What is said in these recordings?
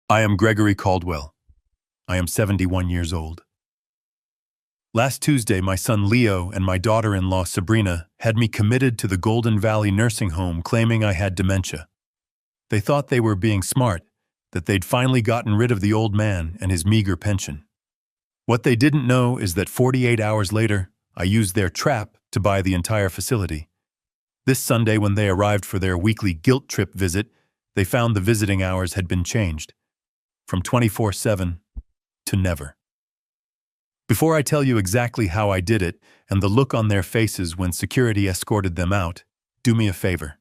I am Gregory Caldwell. I am 71 years old. Last Tuesday, my son Leo and my daughter-in-law Sabrina had me committed to the Golden Valley nursing home claiming I had dementia. They thought they were being smart, that they'd finally gotten rid of the old man and his meager pension. What they didn't know is that 48 hours later, I used their trap to buy the entire facility. This Sunday, when they arrived for their weekly guilt trip visit, they found the visiting hours had been changed from 24/7 to never. Before I tell you exactly how I did it and the look on their faces when security escorted them out, do me a favor.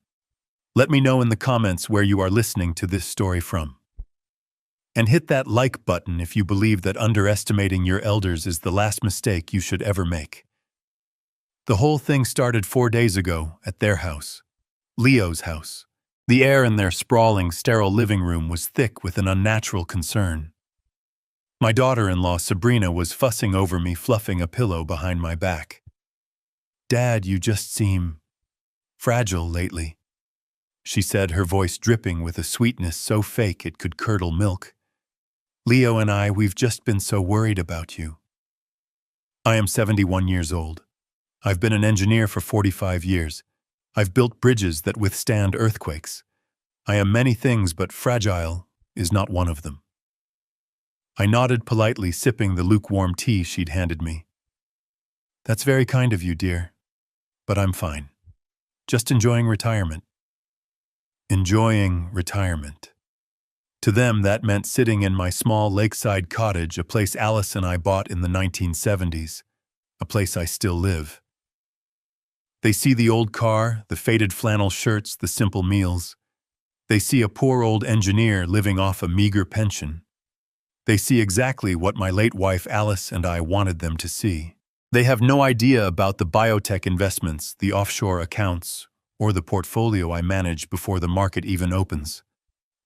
Let me know in the comments where you are listening to this story from. And hit that like button if you believe that underestimating your elders is the last mistake you should ever make. The whole thing started 4 days ago at their house, Leo's house. The air in their sprawling, sterile living room was thick with an unnatural concern. My daughter-in-law Sabrina was fussing over me, fluffing a pillow behind my back. "Dad, you just seem fragile lately," she said, her voice dripping with a sweetness so fake it could curdle milk. "Leo and we've just been so worried about you." I am 71 years old. I've been an engineer for 45 years. I've built bridges that withstand earthquakes. I am many things, but fragile is not one of them. I nodded politely, sipping the lukewarm tea she'd handed me. "That's very kind of you, dear. But I'm fine. Just enjoying retirement." Enjoying retirement. To them, that meant sitting in my small lakeside cottage, a place Alice and I bought in the 1970s, a place I still live. They see the old car, the faded flannel shirts, the simple meals. They see a poor old engineer living off a meager pension. They see exactly what my late wife Alice and I wanted them to see. They have no idea about the biotech investments, the offshore accounts, or the portfolio I manage before the market even opens.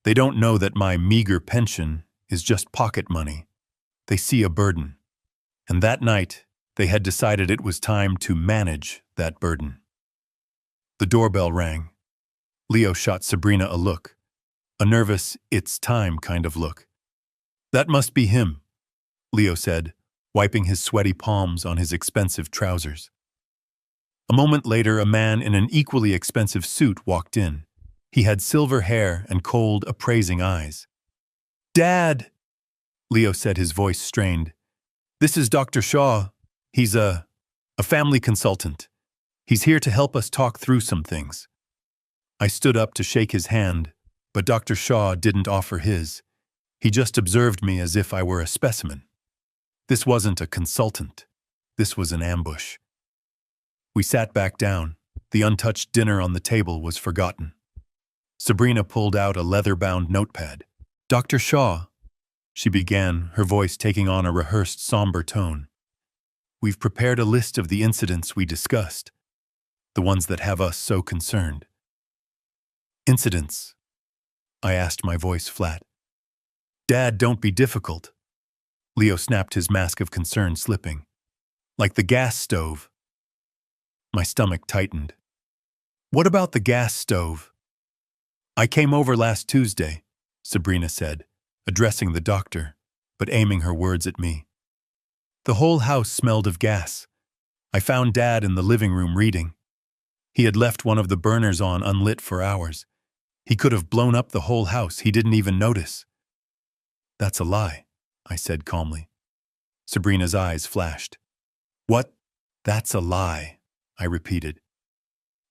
They don't know that my meager pension is just pocket money. They see a burden. And that night, they had decided it was time to manage that burden. The doorbell rang. Leo shot Sabrina a look, a nervous, "it's time" kind of look. "That must be him," Leo said, wiping his sweaty palms on his expensive trousers. A moment later, a man in an equally expensive suit walked in. He had silver hair and cold, appraising eyes. "Dad," Leo said, his voice strained. "This is Dr. Shaw. He's a family consultant. He's here to help us talk through some things." I stood up to shake his hand, but Dr. Shaw didn't offer his. He just observed me as if I were a specimen. This wasn't a consultant. This was an ambush. We sat back down. The untouched dinner on the table was forgotten. Sabrina pulled out a leather-bound notepad. "Dr. Shaw," she began, her voice taking on a rehearsed, somber tone. "We've prepared a list of the incidents we discussed, the ones that have us so concerned." "Incidents?" I asked, my voice flat. "Dad, don't be difficult." Leo snapped, his mask of concern slipping. "Like the gas stove." My stomach tightened. "What about the gas stove?" "I came over last Tuesday," Sabrina said, addressing the doctor, but aiming her words at me. "The whole house smelled of gas. I found Dad in the living room reading. He had left one of the burners on unlit for hours. He could have blown up the whole house. He didn't even notice." "That's a lie," I said calmly. Sabrina's eyes flashed. "What? That's a lie," I repeated.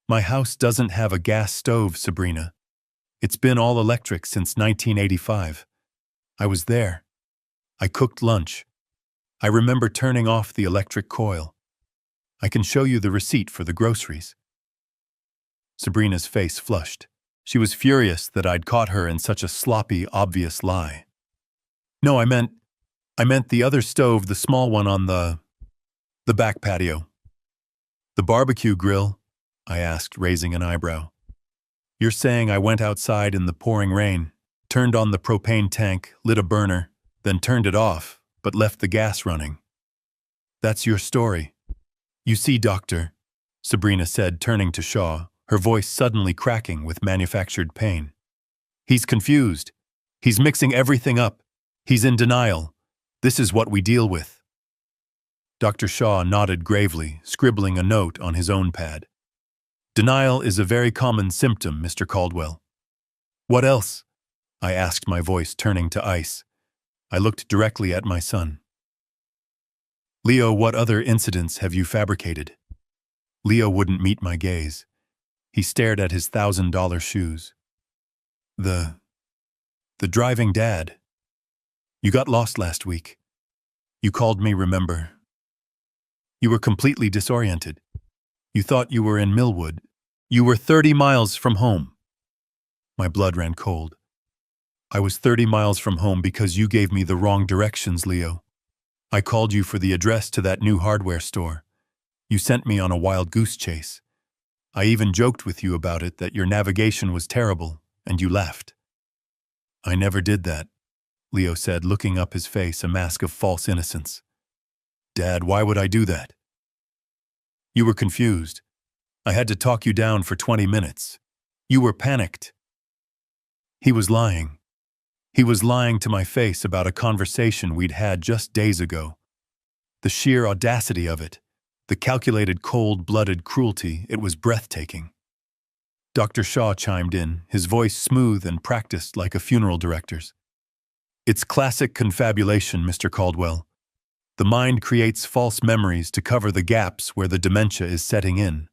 "My house doesn't have a gas stove, Sabrina. It's been all electric since 1985. I was there. I cooked lunch. I remember turning off the electric coil. I can show you the receipt for the groceries." Sabrina's face flushed. She was furious that I'd caught her in such a sloppy, obvious lie. "No, I meant the other stove, the small one on the back patio." "The barbecue grill?" I asked, raising an eyebrow. "You're saying I went outside in the pouring rain, turned on the propane tank, lit a burner, then turned it off, but left the gas running. That's your story." "You see, Doctor," Sabrina said, turning to Shaw, her voice suddenly cracking with manufactured pain. "He's confused. He's mixing everything up. He's in denial. This is what we deal with. Dr. Shaw nodded gravely, scribbling a note on his own pad. Denial is a very common symptom, Mr. Caldwell. What else? I asked, my voice turning to ice. I looked directly at my son. Leo, what other incidents have you fabricated? Leo wouldn't meet my gaze. He stared at his $1,000 shoes. The driving dad. You got lost last week. You called me, remember? You were completely disoriented. You thought you were in Millwood. You were 30 miles from home. My blood ran cold. I was 30 miles from home because you gave me the wrong directions, Leo. I called you for the address to that new hardware store. You sent me on a wild goose chase. I even joked with you about it, that your navigation was terrible, and you left. I never did that, Leo said, looking up his face, a mask of false innocence. Dad, why would I do that? You were confused. I had to talk you down for 20 minutes. You were panicked. He was lying. He was lying to my face about a conversation we'd had just days ago. The sheer audacity of it, the calculated cold-blooded cruelty, it was breathtaking. Dr. Shaw chimed in, his voice smooth and practiced like a funeral director's. It's classic confabulation, Mr. Caldwell. The mind creates false memories to cover the gaps where the dementia is setting in.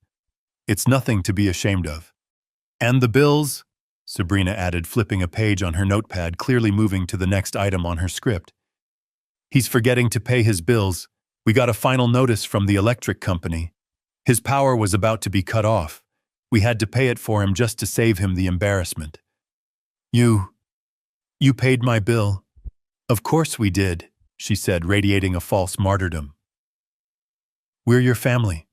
It's nothing to be ashamed of. And the bills? Sabrina added, flipping a page on her notepad, clearly moving to the next item on her script. He's forgetting to pay his bills. We got a final notice from the electric company. His power was about to be cut off. We had to pay it for him just to save him the embarrassment. You paid my bill. Of course we did, she said, radiating a false martyrdom. We're your family.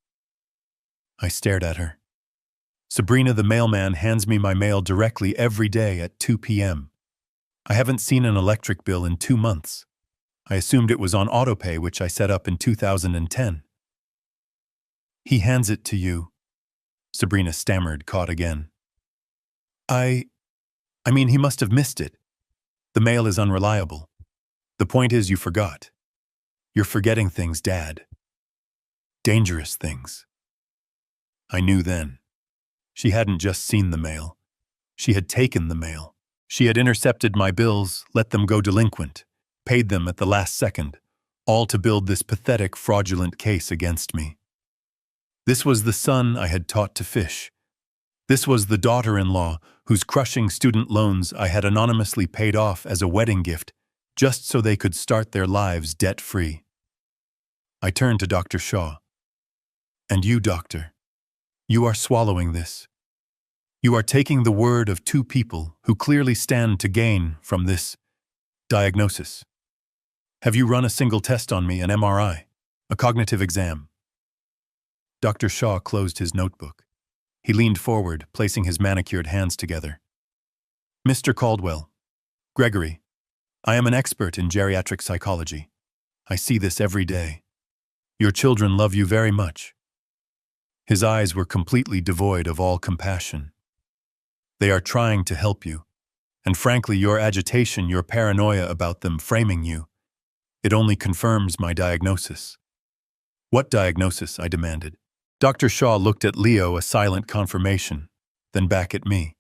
I stared at her. Sabrina, the mailman, hands me my mail directly every day at 2 p.m. I haven't seen an electric bill in 2 months. I assumed it was on autopay, which I set up in 2010. He hands it to you, Sabrina stammered, caught again. I mean, he must have missed it. The mail is unreliable. The point is, you forgot. You're forgetting things, Dad. Dangerous things. I knew then. She hadn't just seen the mail. She had taken the mail. She had intercepted my bills, let them go delinquent, paid them at the last second, all to build this pathetic, fraudulent case against me. This was the son I had taught to fish. This was the daughter-in-law whose crushing student loans I had anonymously paid off as a wedding gift, just so they could start their lives debt-free. I turned to Dr. Shaw. And you, Doctor, you are swallowing this. You are taking the word of two people who clearly stand to gain from this diagnosis. Have you run a single test on me, an MRI, a cognitive exam? Dr. Shaw closed his notebook. He leaned forward, placing his manicured hands together. Mr. Caldwell, Gregory, I am an expert in geriatric psychology. I see this every day. Your children love you very much. His eyes were completely devoid of all compassion. They are trying to help you, and frankly, your agitation, your paranoia about them framing you, it only confirms my diagnosis. What diagnosis? I demanded. Dr. Shaw looked at Leo, a silent confirmation, then back at me.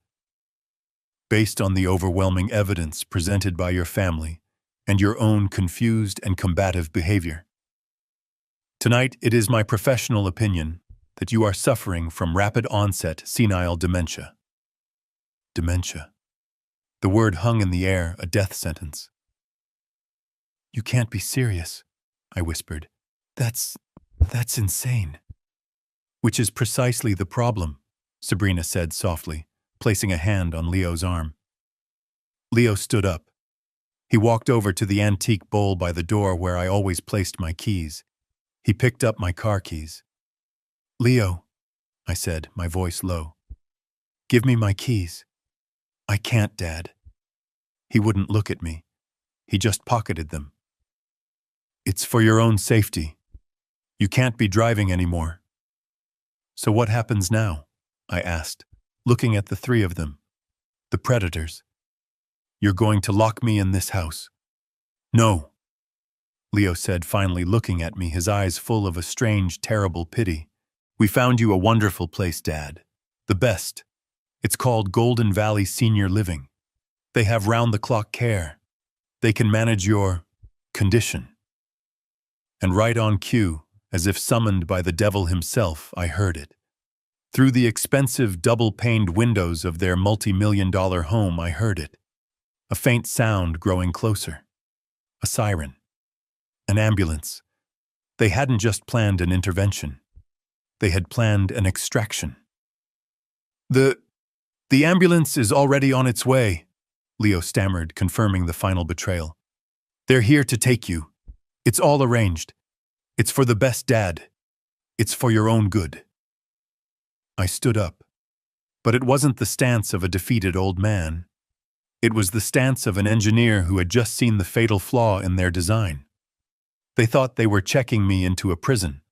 Based on the overwhelming evidence presented by your family and your own confused and combative behavior. Tonight, it is my professional opinion that you are suffering from rapid onset senile dementia. Dementia. The word hung in the air, a death sentence. You can't be serious, I whispered. That's insane. Which is precisely the problem, Sabrina said softly, placing a hand on Leo's arm. Leo stood up. He walked over to the antique bowl by the door where I always placed my keys. He picked up my car keys. Leo, I said, my voice low. Give me my keys. I can't, Dad. He wouldn't look at me. He just pocketed them. It's for your own safety. You can't be driving anymore. So what happens now? I asked, looking at the three of them. The predators. You're going to lock me in this house. No, Leo said, finally looking at me, his eyes full of a strange, terrible pity. We found you a wonderful place, Dad. The best. It's called Golden Valley Senior Living. They have round-the-clock care. They can manage your condition. And right on cue, as if summoned by the devil himself, I heard it. Through the expensive double-paned windows of their multi-million-dollar home, I heard it. A faint sound growing closer. A siren. An ambulance. They hadn't just planned an intervention. They had planned an extraction. The ambulance is already on its way, Leo stammered, confirming the final betrayal. They're here to take you. It's all arranged. It's for the best, Dad. It's for your own good. I stood up. But it wasn't the stance of a defeated old man. It was the stance of an engineer who had just seen the fatal flaw in their design. They thought they were checking me into a prison.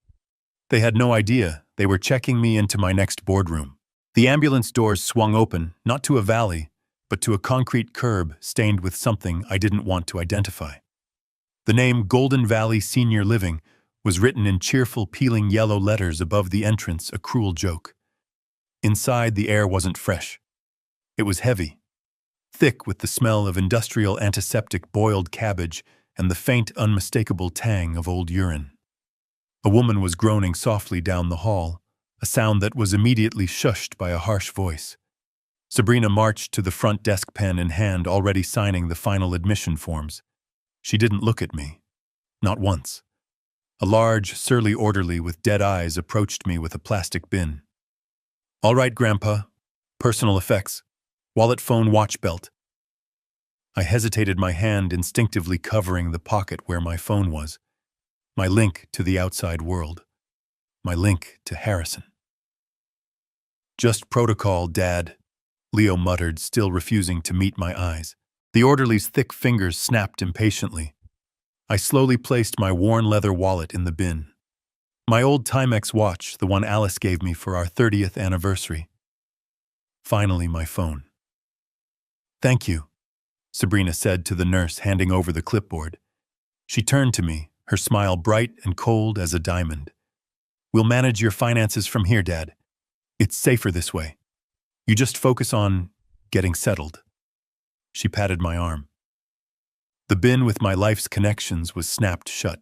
They had no idea they were checking me into my next boardroom. The ambulance doors swung open, not to a valley, but to a concrete curb stained with something I didn't want to identify. The name Golden Valley Senior Living was written in cheerful, peeling yellow letters above the entrance, a cruel joke. Inside, the air wasn't fresh. It was heavy, thick with the smell of industrial antiseptic boiled cabbage and the faint, unmistakable tang of old urine. A woman was groaning softly down the hall, a sound that was immediately shushed by a harsh voice. Sabrina marched to the front desk, pen in hand, already signing the final admission forms. She didn't look at me. Not once. A large, surly orderly with dead eyes approached me with a plastic bin. All right, Grandpa. Personal effects. Wallet, phone, watch, belt. I hesitated, my hand instinctively covering the pocket where my phone was. My link to the outside world. My link to Harrison. Just protocol, Dad, Leo muttered, still refusing to meet my eyes. The orderly's thick fingers snapped impatiently. I slowly placed my worn leather wallet in the bin. My old Timex watch, the one Alice gave me for our 30th anniversary. Finally, my phone. Thank you, Sabrina said to the nurse, handing over the clipboard. She turned to me, her smile bright and cold as a diamond. We'll manage your finances from here, Dad. It's safer this way. You just focus on getting settled. She patted my arm. The bin with my life's connections was snapped shut.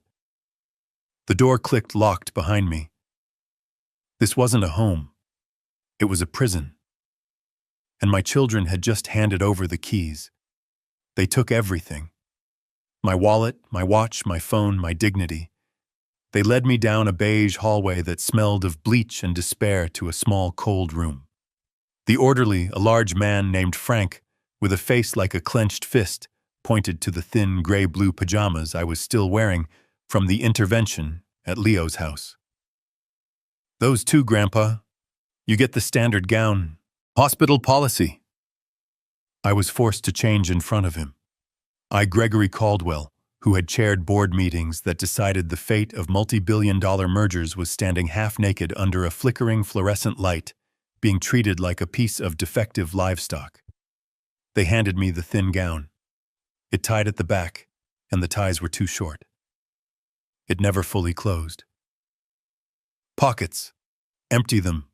The door clicked locked behind me. This wasn't a home. It was a prison. And my children had just handed over the keys. They took everything. My wallet, my watch, my phone, my dignity. They led me down a beige hallway that smelled of bleach and despair to a small, cold room. The orderly, a large man named Frank, with a face like a clenched fist, pointed to the thin gray-blue pajamas I was still wearing from the intervention at Leo's house. Those two, Grandpa. You get the standard gown. Hospital policy. I was forced to change in front of him. I, Gregory Caldwell, who had chaired board meetings that decided the fate of multi-billion-dollar mergers, was standing half-naked under a flickering fluorescent light, being treated like a piece of defective livestock. They handed me the thin gown. It tied at the back, and the ties were too short. It never fully closed. Pockets. Empty them.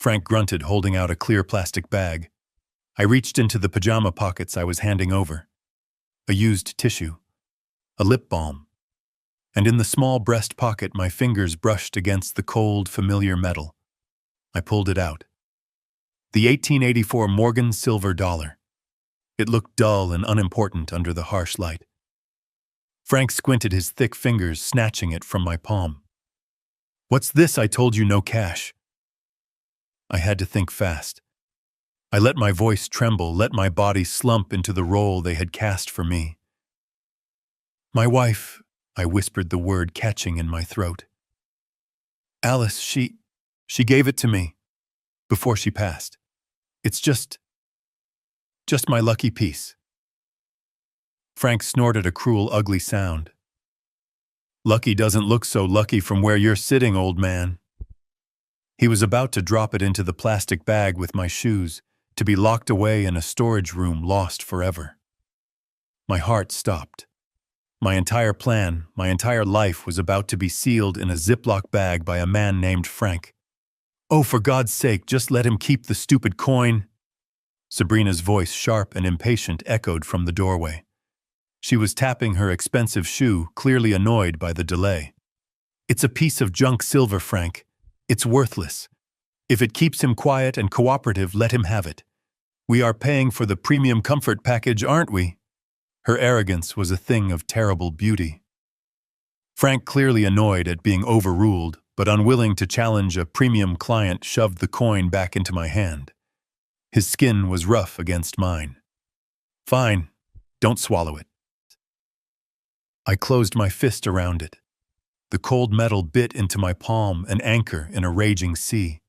Frank grunted, holding out a clear plastic bag. I reached into the pajama pockets I was handing over. A used tissue. A lip balm. And in the small breast pocket, my fingers brushed against the cold, familiar metal. I pulled it out. The 1884 Morgan silver dollar. It looked dull and unimportant under the harsh light. Frank squinted, his thick fingers snatching it from my palm. What's this? I told you no cash. I had to think fast. I let my voice tremble, let my body slump into the role they had cast for me. My wife, I whispered the word catching in my throat. Alice, she gave it to me before she passed. It's just my lucky piece. Frank snorted a cruel, ugly sound. Lucky doesn't look so lucky from where you're sitting, old man. He was about to drop it into the plastic bag with my shoes, to be locked away in a storage room lost forever. My heart stopped. My entire plan, my entire life was about to be sealed in a Ziploc bag by a man named Frank. "Oh, for God's sake, just let him keep the stupid coin." Sabrina's voice, sharp and impatient, echoed from the doorway. She was tapping her expensive shoe, clearly annoyed by the delay. "It's a piece of junk silver, Frank. It's worthless. If it keeps him quiet and cooperative, let him have it. We are paying for the premium comfort package, aren't we?" Her arrogance was a thing of terrible beauty. Frank, clearly annoyed at being overruled, but unwilling to challenge a premium client, shoved the coin back into my hand. His skin was rough against mine. "Fine, don't swallow it." I closed my fist around it. The cold metal bit into my palm, an anchor in a raging sea.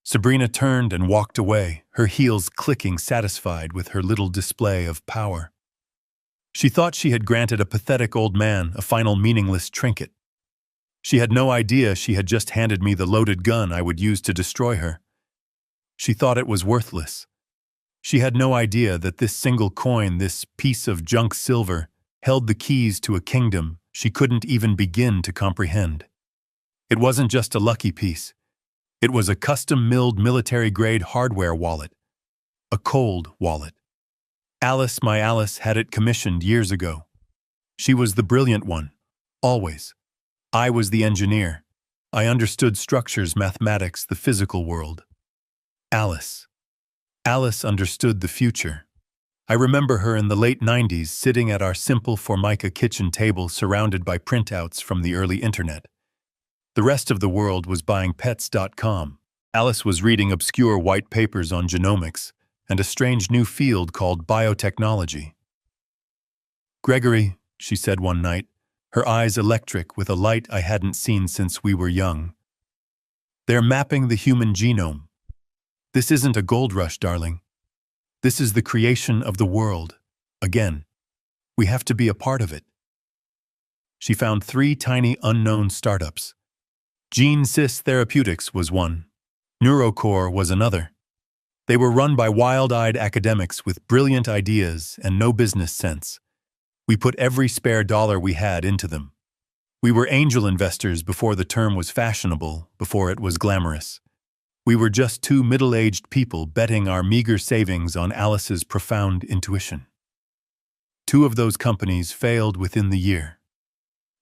Sabrina turned and walked away, her heels clicking, satisfied with her little display of power. She thought she had granted a pathetic old man a final meaningless trinket. She had no idea she had just handed me the loaded gun I would use to destroy her. She thought it was worthless. She had no idea that this single coin, this piece of junk silver, held the keys to a kingdom she couldn't even begin to comprehend. It wasn't just a lucky piece. It was a custom-milled military-grade hardware wallet. A cold wallet. Alice, my Alice, had it commissioned years ago. She was the brilliant one, always. I was the engineer. I understood structures, mathematics, the physical world. Alice. Alice understood the future. I remember her in the late 90s sitting at our simple Formica kitchen table surrounded by printouts from the early internet. The rest of the world was buying pets.com. Alice was reading obscure white papers on genomics and a strange new field called biotechnology. "Gregory," she said one night, her eyes electric with a light I hadn't seen since we were young. "They're mapping the human genome. This isn't a gold rush, darling. This is the creation of the world. Again, we have to be a part of it." She found 3 tiny unknown startups. GeneSys Therapeutics was one. Neurocore was another. They were run by wild-eyed academics with brilliant ideas and no business sense. We put every spare dollar we had into them. We were angel investors before the term was fashionable, before it was glamorous. We were just 2 middle-aged people betting our meager savings on Alice's profound intuition. 2 of those companies failed within the year.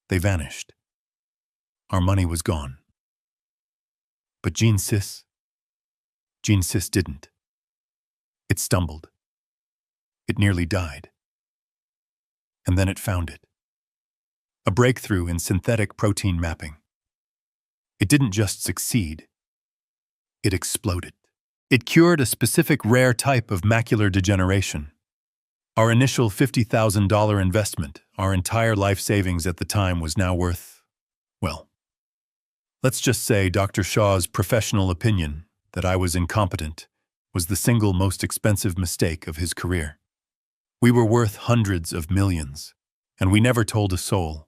They vanished. Our money was gone. But GeneSys didn't. It stumbled. It nearly died. And then it found it. A breakthrough in synthetic protein mapping. It didn't just succeed. It exploded. It cured a specific rare type of macular degeneration. Our initial $50,000 investment, our entire life savings at the time, was now worth, well, let's just say Dr. Shaw's professional opinion that I was incompetent was the single most expensive mistake of his career. We were worth hundreds of millions, and we never told a soul.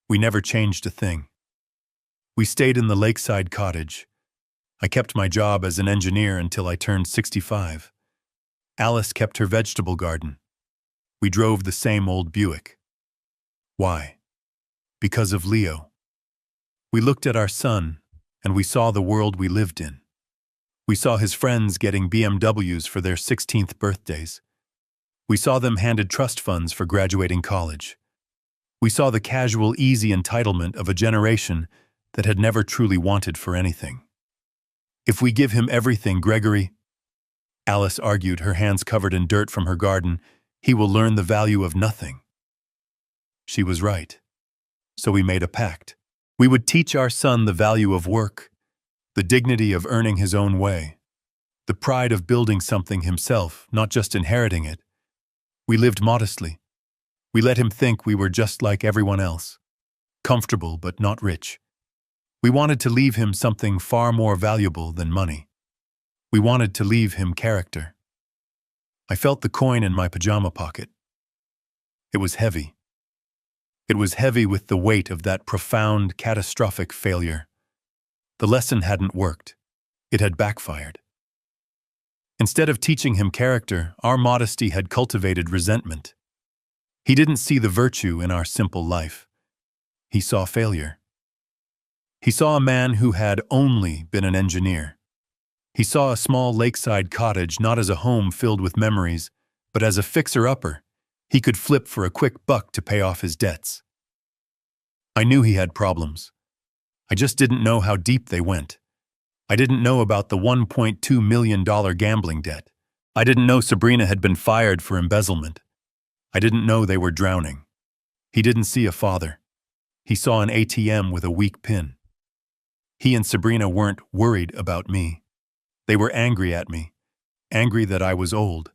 We never changed a thing. We stayed in the lakeside cottage. I kept my job as an engineer until I turned 65. Alice kept her vegetable garden. We drove the same old Buick. Why? Because of Leo. We looked at our son, and we saw the world we lived in. We saw his friends getting BMWs for their 16th birthdays. We saw them handed trust funds for graduating college. We saw the casual, easy entitlement of a generation that had never truly wanted for anything. If we give him everything, Gregory, Alice argued, her hands covered in dirt from her garden, he will learn the value of nothing. She was right. So we made a pact. We would teach our son the value of work, the dignity of earning his own way, the pride of building something himself, not just inheriting it. We lived modestly. We let him think we were just like everyone else, comfortable but not rich. We wanted to leave him something far more valuable than money. We wanted to leave him character. I felt the coin in my pajama pocket. It was heavy. It was heavy with the weight of that profound, catastrophic failure. The lesson hadn't worked. It had backfired. Instead of teaching him character, our modesty had cultivated resentment. He didn't see the virtue in our simple life. He saw failure. He saw a man who had only been an engineer. He saw a small lakeside cottage not as a home filled with memories, but as a fixer-upper he could flip for a quick buck to pay off his debts. I knew he had problems. I just didn't know how deep they went. I didn't know about the $1.2 million gambling debt. I didn't know Sabrina had been fired for embezzlement. I didn't know they were drowning. He didn't see a father. He saw an ATM with a weak pin. He and Sabrina weren't worried about me. They were angry at me, angry that I was old,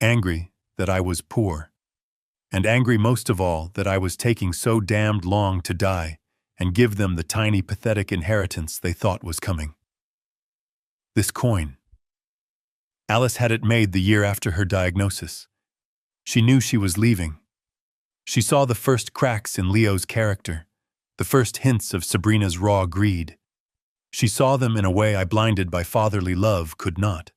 angry that I was poor, and angry most of all that I was taking so damned long to die and give them the tiny pathetic inheritance they thought was coming. This coin. Alice had it made the year after her diagnosis. She knew she was leaving. She saw the first cracks in Leo's character, the first hints of Sabrina's raw greed. She saw them in a way I, blinded by fatherly love, could not.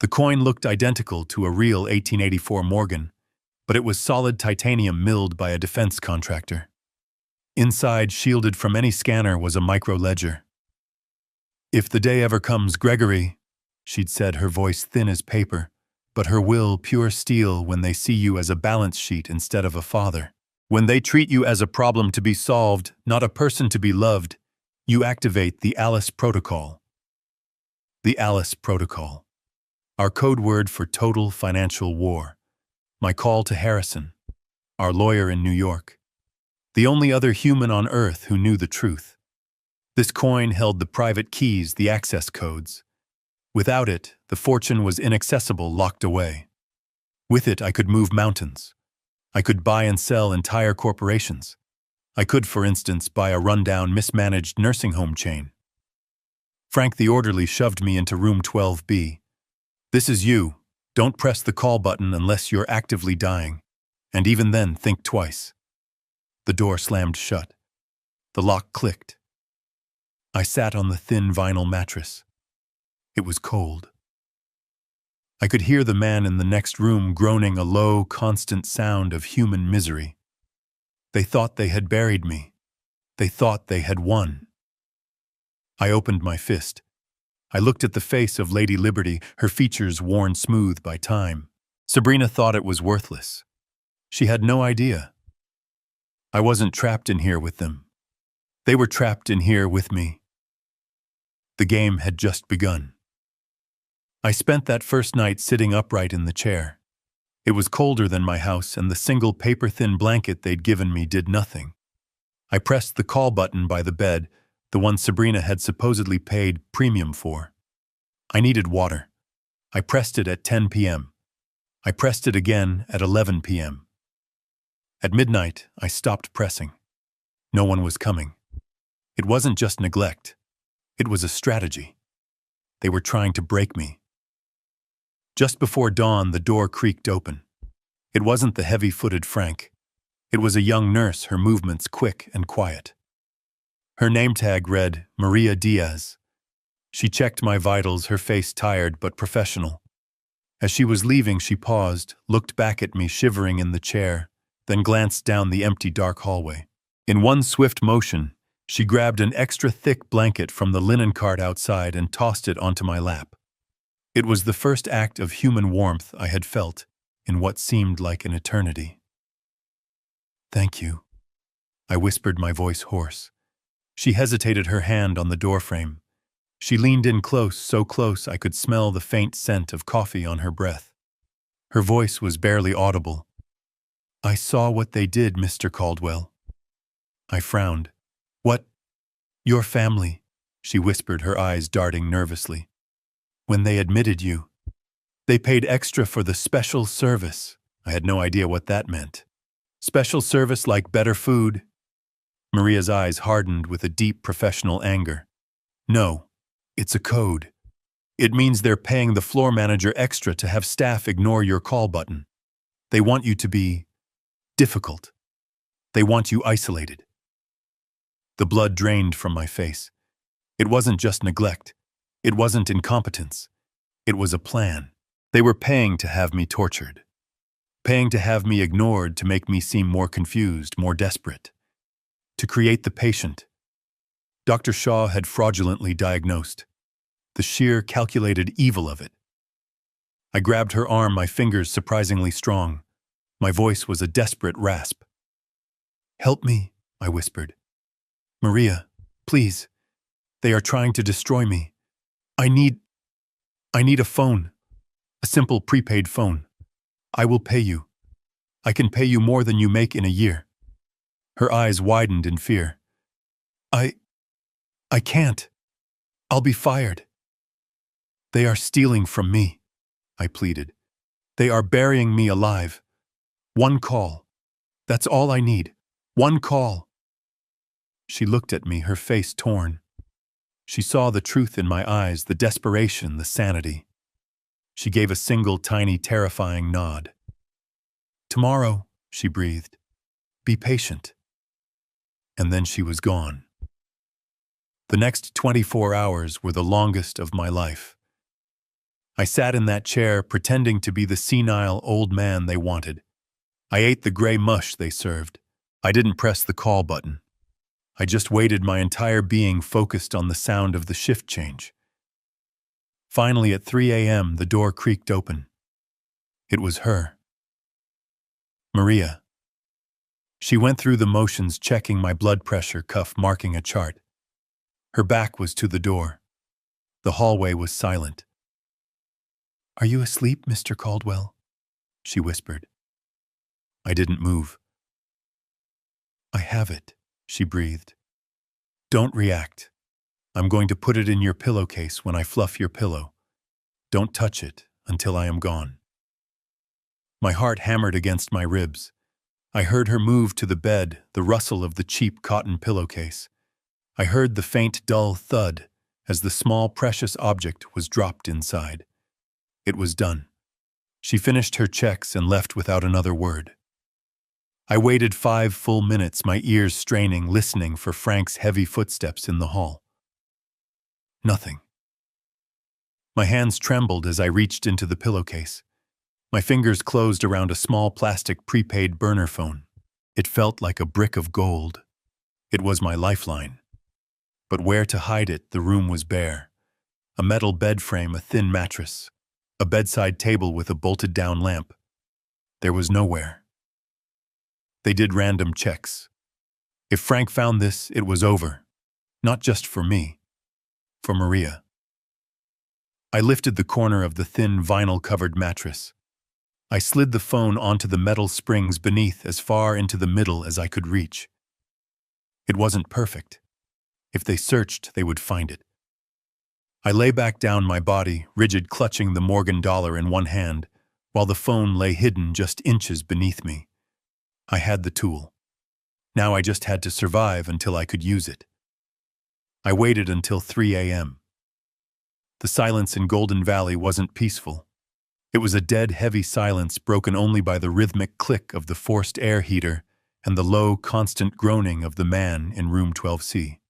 The coin looked identical to a real 1884 Morgan, but it was solid titanium milled by a defense contractor. Inside, shielded from any scanner, was a micro-ledger. "If the day ever comes, Gregory," she'd said, her voice thin as paper, but her will pure steel, "when they see you as a balance sheet instead of a father, when they treat you as a problem to be solved, not a person to be loved, you activate the Alice Protocol." The Alice Protocol. Our code word for total financial war. My call to Harrison, our lawyer in New York. The only other human on earth who knew the truth. This coin held the private keys, the access codes. Without it, the fortune was inaccessible, locked away. With it, I could move mountains. I could buy and sell entire corporations. I could, for instance, buy a rundown, mismanaged nursing home chain. Frank the orderly shoved me into room 12B. "This is you. Don't press the call button unless you're actively dying. And even then, think twice." The door slammed shut. The lock clicked. I sat on the thin vinyl mattress. It was cold. I could hear the man in the next room groaning a low, constant sound of human misery. They thought they had buried me. They thought they had won. I opened my fist. I looked at the face of Lady Liberty, her features worn smooth by time. Sabrina thought it was worthless. She had no idea. I wasn't trapped in here with them. They were trapped in here with me. The game had just begun. I spent that first night sitting upright in the chair. It was colder than my house, and the single paper-thin blanket they'd given me did nothing. I pressed the call button by the bed, the one Sabrina had supposedly paid premium for. I needed water. I pressed it at 10 p.m. I pressed it again at 11 p.m. At midnight, I stopped pressing. No one was coming. It wasn't just neglect. It was a strategy. They were trying to break me. Just before dawn, the door creaked open. It wasn't the heavy-footed Frank. It was a young nurse, her movements quick and quiet. Her name tag read Maria Diaz. She checked my vitals, her face tired but professional. As she was leaving, she paused, looked back at me shivering in the chair, then glanced down the empty dark hallway. In one swift motion, she grabbed an extra thick blanket from the linen cart outside and tossed it onto my lap. It was the first act of human warmth I had felt in what seemed like an eternity. "Thank you," I whispered, my voice hoarse. She hesitated, her hand on the doorframe. She leaned in close, so close I could smell the faint scent of coffee on her breath. Her voice was barely audible. "I saw what they did, Mr. Caldwell." I frowned. "What?" "Your family," she whispered, her eyes darting nervously. "When they admitted you. They paid extra for the special service." I had no idea what that meant. "Special service like better food?" Maria's eyes hardened with a deep professional anger. "No, it's a code. It means they're paying the floor manager extra to have staff ignore your call button. They want you to be difficult. They want you isolated." The blood drained from my face. It wasn't just neglect. It wasn't incompetence. It was a plan. They were paying to have me tortured, paying to have me ignored to make me seem more confused, more desperate, to create the patient Dr. Shaw had fraudulently diagnosed. The sheer, calculated evil of it. I grabbed her arm, my fingers surprisingly strong. My voice was a desperate rasp. "Help me," I whispered. "Maria, please. They are trying to destroy me. I need a phone. A simple prepaid phone. I will pay you. I can pay you more than you make in a year." Her eyes widened in fear. I can't. I'll be fired." "They are stealing from me," I pleaded. "They are burying me alive. One call. That's all I need. One call." She looked at me, her face torn. She saw the truth in my eyes, the desperation, the sanity. She gave a single tiny, terrifying nod. "Tomorrow," she breathed. "Be patient." And then she was gone. The next 24 hours were the longest of my life. I sat in that chair, pretending to be the senile old man they wanted. I ate the gray mush they served. I didn't press the call button. I just waited, my entire being focused on the sound of the shift change. Finally, at 3 a.m., the door creaked open. It was her. Maria. She went through the motions, checking my blood pressure cuff, marking a chart. Her back was to the door. The hallway was silent. "Are you asleep, Mr. Caldwell?" she whispered. I didn't move. "I have it," she breathed. "Don't react. I'm going to put it in your pillowcase when I fluff your pillow. Don't touch it until I am gone." My heart hammered against my ribs. I heard her move to the bed, the rustle of the cheap cotton pillowcase. I heard the faint, dull thud as the small, precious object was dropped inside. It was done. She finished her checks and left without another word. I waited 5 full minutes, my ears straining, listening for Frank's heavy footsteps in the hall. Nothing. My hands trembled as I reached into the pillowcase. My fingers closed around a small plastic prepaid burner phone. It felt like a brick of gold. It was my lifeline. But where to hide it? The room was bare. A metal bed frame, a thin mattress, a bedside table with a bolted-down lamp. There was nowhere. They did random checks. If Frank found this, it was over. Not just for me. For Maria. I lifted the corner of the thin, vinyl-covered mattress. I slid the phone onto the metal springs beneath, as far into the middle as I could reach. It wasn't perfect. If they searched, they would find it. I lay back down, my body rigid, clutching the Morgan dollar in one hand, while the phone lay hidden just inches beneath me. I had the tool. Now I just had to survive until I could use it. I waited until 3 a.m. The silence in Golden Valley wasn't peaceful. It was a dead, heavy silence broken only by the rhythmic click of the forced air heater and the low, constant groaning of the man in room 12C.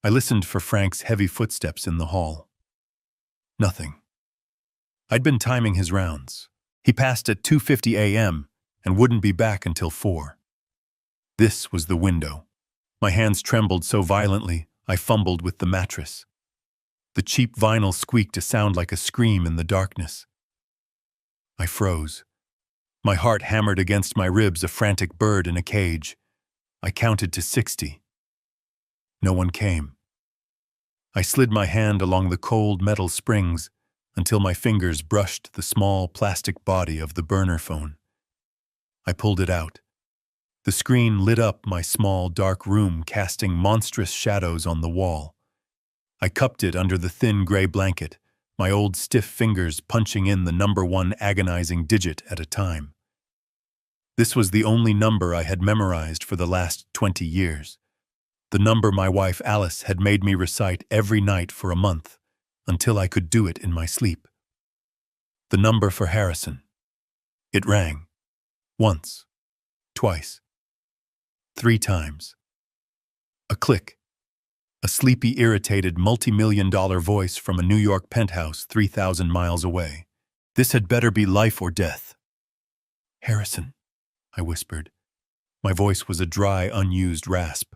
I listened for Frank's heavy footsteps in the hall. Nothing. I'd been timing his rounds. He passed at 2:50 a.m. and wouldn't be back until 4. This was the window. My hands trembled so violently, I fumbled with the mattress. The cheap vinyl squeaked, a sound like a scream in the darkness. I froze. My heart hammered against my ribs, a frantic bird in a cage. I counted to 60. No one came. I slid my hand along the cold metal springs until my fingers brushed the small plastic body of the burner phone. I pulled it out. The screen lit up my small, dark room, casting monstrous shadows on the wall. I cupped it under the thin gray blanket, my old stiff fingers punching in the number 1 agonizing digit at a time. This was the only number I had memorized for the last 20 years. The number my wife Alice had made me recite every night for a month, until I could do it in my sleep. The number for Harrison. It rang. Once. Twice. 3 times. A click. A sleepy, irritated, multi-million-dollar voice from a New York penthouse 3,000 miles away. This had better be life or death. Harrison, I whispered. My voice was a dry, unused rasp.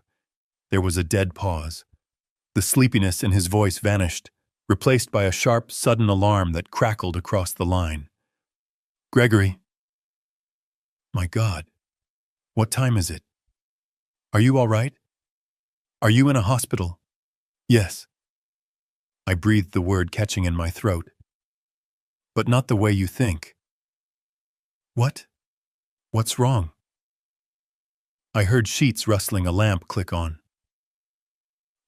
There was a dead pause. The sleepiness in his voice vanished, replaced by a sharp, sudden alarm that crackled across the line. Gregory. My God. What time is it? Are you all right? Are you in a hospital? Yes. I breathed the word catching in my throat. But not the way you think. What? What's wrong? I heard sheets rustling, a lamp click on.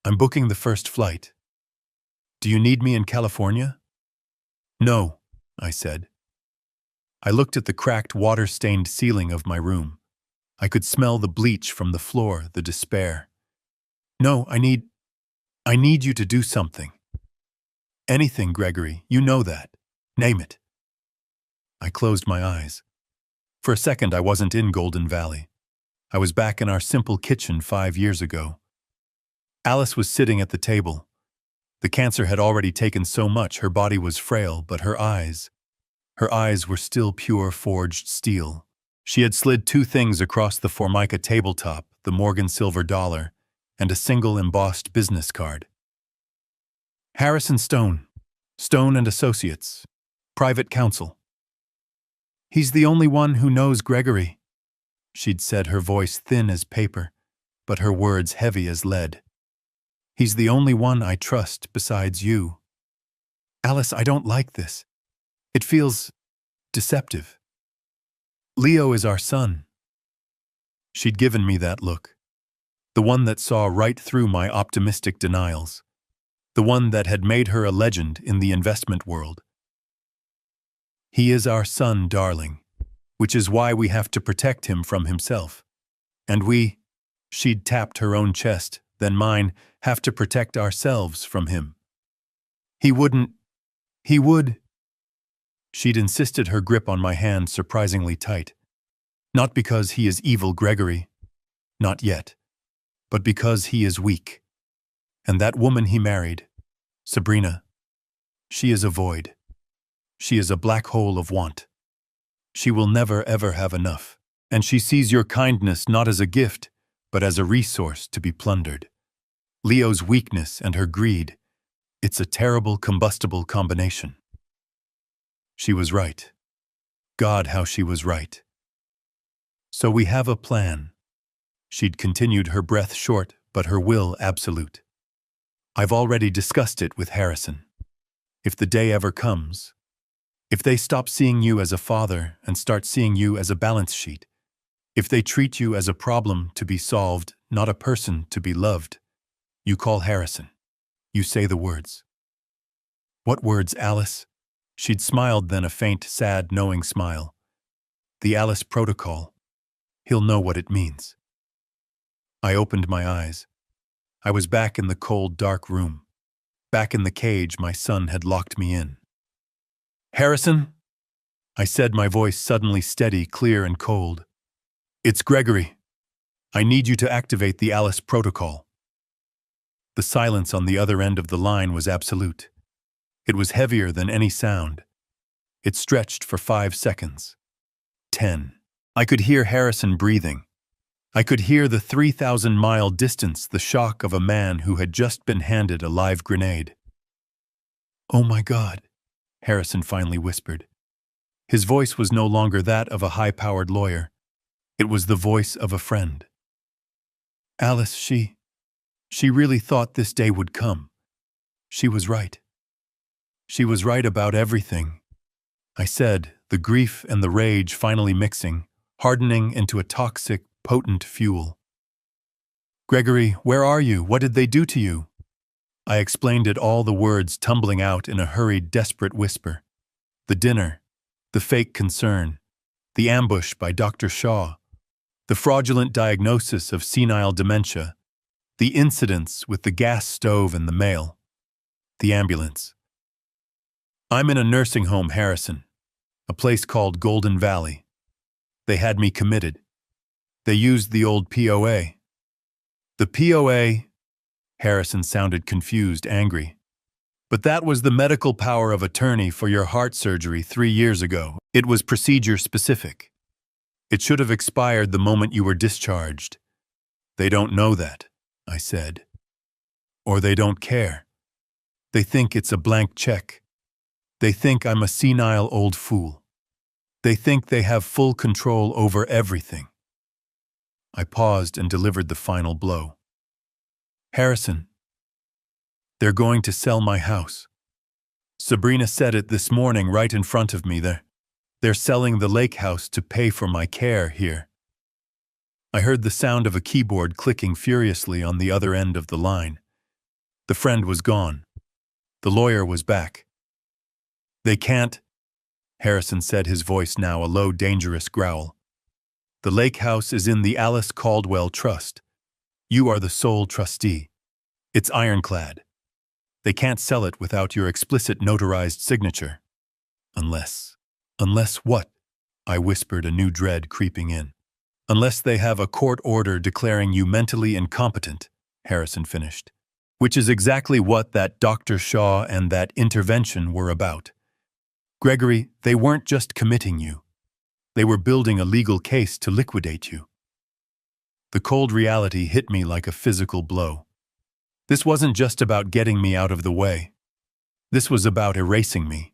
I'm booking the first flight. Do you need me in California? No, I said. I looked at the cracked, water-stained ceiling of my room. I could smell the bleach from the floor, the despair. No, I need you to do something. Anything, Gregory, you know that. Name it. I closed my eyes. For a second, I wasn't in Golden Valley. I was back in our simple kitchen 5 years ago. Alice was sitting at the table. The cancer had already taken so much, her body was frail, but her eyes were still pure forged steel. She had slid 2 things across the Formica tabletop, the Morgan silver dollar, and a single embossed business card. Harrison Stone, Stone and Associates, private counsel. He's the only one who knows Gregory, she'd said, her voice thin as paper, but her words heavy as lead. He's the only one I trust besides you. Alice, I don't like this. It feels deceptive. Leo is our son. She'd given me that look. The one that saw right through my optimistic denials. The one that had made her a legend in the investment world. He is our son, darling, which is why we have to protect him from himself. And she'd tapped her own chest, then mine, have to protect ourselves from him. He would. She'd insisted, her grip on my hand surprisingly tight. Not because he is evil, Gregory. Not yet. But because he is weak. And that woman he married, Sabrina, she is a void. She is a black hole of want. She will never ever have enough. And she sees your kindness not as a gift, but as a resource to be plundered. Leo's weakness and her greed, it's a terrible combustible combination. She was right. God, how she was right. So we have a plan. She'd continued, her breath short, but her will absolute. I've already discussed it with Harrison. If the day ever comes, if they stop seeing you as a father and start seeing you as a balance sheet, if they treat you as a problem to be solved, not a person to be loved, you call Harrison. You say the words. What words, Alice? She'd smiled, then a faint, sad, knowing smile. The Alice protocol. He'll know what it means. I opened my eyes. I was back in the cold, dark room. Back in the cage my son had locked me in. Harrison? I said, my voice suddenly steady, clear, and cold. It's Gregory. I need you to activate the Alice protocol. The silence on the other end of the line was absolute. It was heavier than any sound. It stretched for 5 seconds. 10. I could hear Harrison breathing. I could hear the 3,000-mile distance, the shock of a man who had just been handed a live grenade. Oh my God, Harrison finally whispered. His voice was no longer that of a high-powered lawyer. It was the voice of a friend. Alice, she really thought this day would come. She was right. She was right about everything. I said, the grief and the rage finally mixing, hardening into a toxic, potent fuel. Gregory, where are you? What did they do to you? I explained it all, the words tumbling out in a hurried, desperate whisper. The dinner, the fake concern, the ambush by Dr. Shaw, the fraudulent diagnosis of senile dementia, the incidents with the gas stove and the mail, the ambulance. I'm in a nursing home, Harrison, a place called Golden Valley. They had me committed. They used the old POA. The POA, Harrison sounded confused, angry. But that was the medical power of attorney for your heart surgery 3 years ago. It was procedure specific. It should have expired the moment you were discharged. They don't know that, I said. Or they don't care. They think it's a blank check. They think I'm a senile old fool. They think they have full control over everything. I paused and delivered the final blow. Harrison, they're going to sell my house. Sabrina said it this morning right in front of me. They're selling the lake house to pay for my care here. I heard the sound of a keyboard clicking furiously on the other end of the line. The friend was gone. The lawyer was back. They can't, Harrison said, his voice now a low, dangerous growl. The lake house is in the Alice Caldwell Trust. You are the sole trustee. It's ironclad. They can't sell it without your explicit notarized signature. Unless what? I whispered, a new dread creeping in. Unless they have a court order declaring you mentally incompetent, Harrison finished. Which is exactly what that Dr. Shaw and that intervention were about. Gregory, they weren't just committing you. They were building a legal case to liquidate you. The cold reality hit me like a physical blow. This wasn't just about getting me out of the way. This was about erasing me.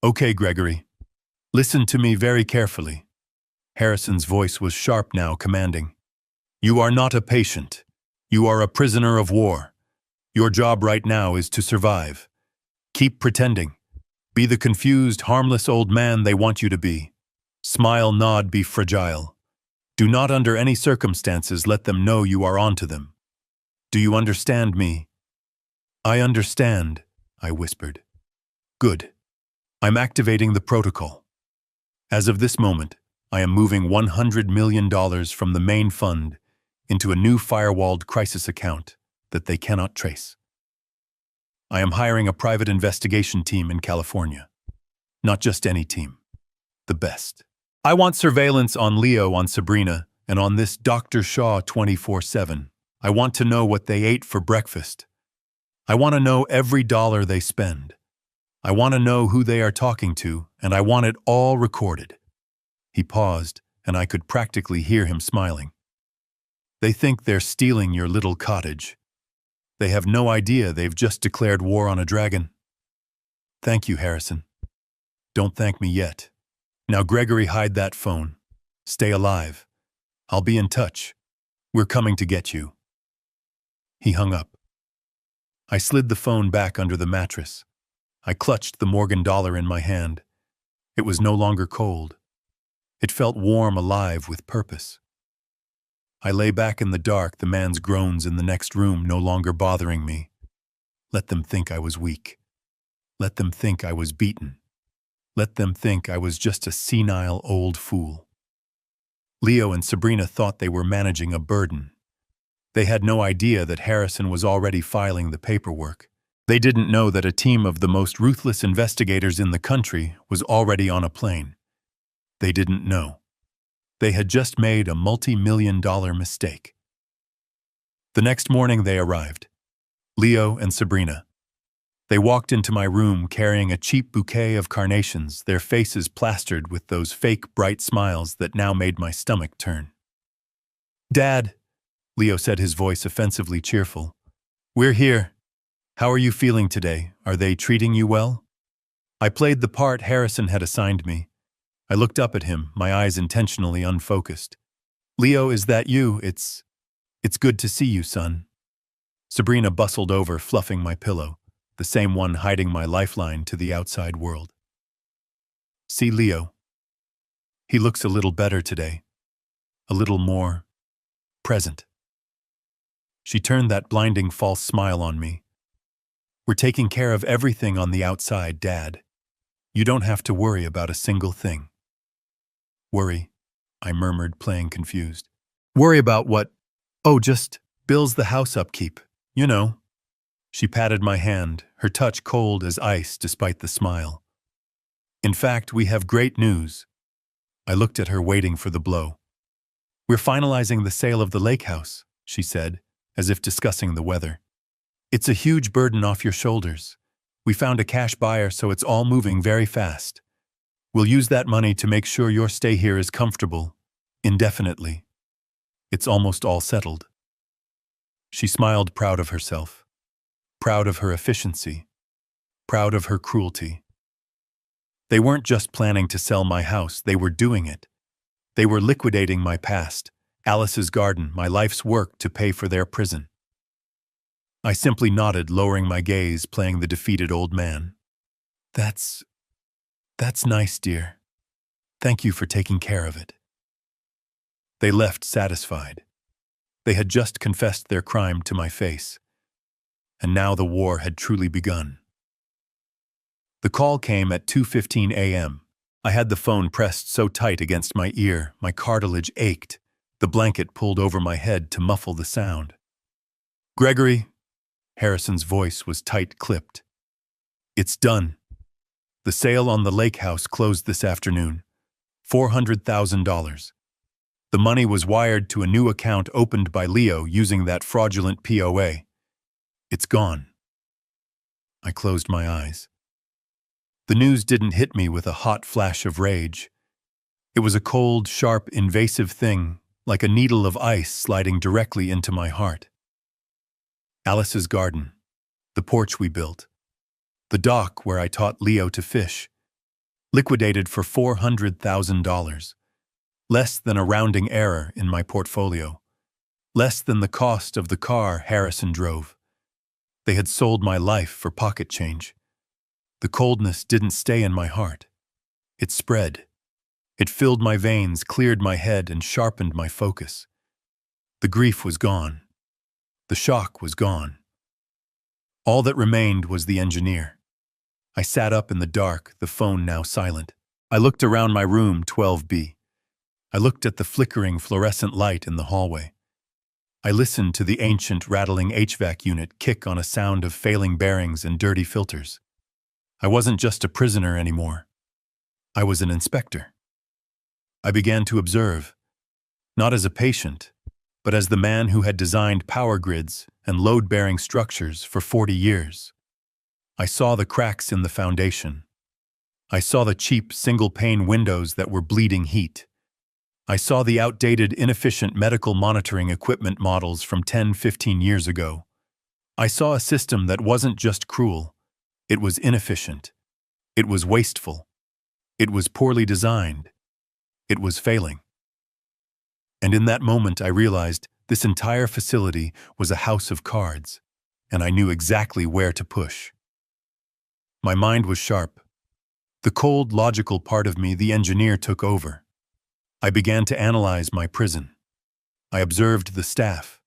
Okay, Gregory. Listen to me very carefully. Harrison's voice was sharp now, commanding. You are not a patient. You are a prisoner of war. Your job right now is to survive. Keep pretending. Be the confused, harmless old man they want you to be. Smile, nod, be fragile. Do not under any circumstances let them know you are onto them. Do you understand me? I understand, I whispered. Good. I'm activating the protocol. As of this moment, I am moving $100 million from the main fund into a new firewalled crisis account that they cannot trace. I am hiring a private investigation team in California. Not just any team. The best. I want surveillance on Leo, on Sabrina, and on this Dr. Shaw 24/7. I want to know what they ate for breakfast. I want to know every dollar they spend. I want to know who they are talking to, and I want it all recorded. He paused, and I could practically hear him smiling. They think they're stealing your little cottage. They have no idea they've just declared war on a dragon. Thank you, Harrison. Don't thank me yet. Now, Gregory, hide that phone. Stay alive. I'll be in touch. We're coming to get you. He hung up. I slid the phone back under the mattress. I clutched the Morgan dollar in my hand. It was no longer cold. It felt warm, alive, with purpose. I lay back in the dark, the man's groans in the next room no longer bothering me. Let them think I was weak. Let them think I was beaten. Let them think I was just a senile old fool. Leo and Sabrina thought they were managing a burden. They had no idea that Harrison was already filing the paperwork. They didn't know that a team of the most ruthless investigators in the country was already on a plane. They didn't know. They had just made a multi-million-dollar mistake. The next morning they arrived. Leo and Sabrina. They walked into my room carrying a cheap bouquet of carnations, their faces plastered with those fake bright smiles that now made my stomach turn. Dad, Leo said, his voice offensively cheerful. We're here. How are you feeling today? Are they treating you well? I played the part Harrison had assigned me. I looked up at him, my eyes intentionally unfocused. Leo, is that you? It's good to see you, son. Sabrina bustled over, fluffing my pillow, the same one hiding my lifeline to the outside world. See Leo. He looks a little better today. A little more present. She turned that blinding false smile on me. We're taking care of everything on the outside, Dad. You don't have to worry about a single thing. Worry, I murmured, playing confused. Worry about what? Oh, just bills, the house upkeep, you know. She patted my hand, her touch cold as ice despite the smile. In fact, we have great news. I looked at her, waiting for the blow. We're finalizing the sale of the lake house, she said, as if discussing the weather. It's a huge burden off your shoulders. We found a cash buyer, so it's all moving very fast. We'll use that money to make sure your stay here is comfortable, indefinitely. It's almost all settled. She smiled, proud of herself, proud of her efficiency, proud of her cruelty. They weren't just planning to sell my house, they were doing it. They were liquidating my past, Alice's garden, my life's work to pay for their prison. I simply nodded, lowering my gaze, playing the defeated old man. That's nice, dear. Thank you for taking care of it. They left satisfied. They had just confessed their crime to my face. And now the war had truly begun. The call came at 2:15 a.m. I had the phone pressed so tight against my ear, my cartilage ached. The blanket pulled over my head to muffle the sound. Gregory, Harrison's voice was tight-clipped. It's done. The sale on the lake house closed this afternoon. $400,000. The money was wired to a new account opened by Leo using that fraudulent POA. It's gone. I closed my eyes. The news didn't hit me with a hot flash of rage. It was a cold, sharp, invasive thing, like a needle of ice sliding directly into my heart. Alice's garden, the porch we built, the dock where I taught Leo to fish, liquidated for $400,000. Less than a rounding error in my portfolio. Less than the cost of the car Harrison drove. They had sold my life for pocket change. The coldness didn't stay in my heart. It spread. It filled my veins, cleared my head, and sharpened my focus. The grief was gone. The shock was gone. All that remained was the engineer. I sat up in the dark, the phone now silent. I looked around my room, 12B. I looked at the flickering fluorescent light in the hallway. I listened to the ancient, rattling HVAC unit kick on a sound of failing bearings and dirty filters. I wasn't just a prisoner anymore. I was an inspector. I began to observe, not as a patient, but as the man who had designed power grids and load-bearing structures for 40 years. I saw the cracks in the foundation. I saw the cheap, single-pane windows that were bleeding heat. I saw the outdated, inefficient medical monitoring equipment models from 10-15 years ago. I saw a system that wasn't just cruel. It was inefficient. It was wasteful. It was poorly designed. It was failing. And in that moment I realized this entire facility was a house of cards, and I knew exactly where to push. My mind was sharp. The cold, logical part of me, the engineer, took over. I began to analyze my prison. I observed the staff.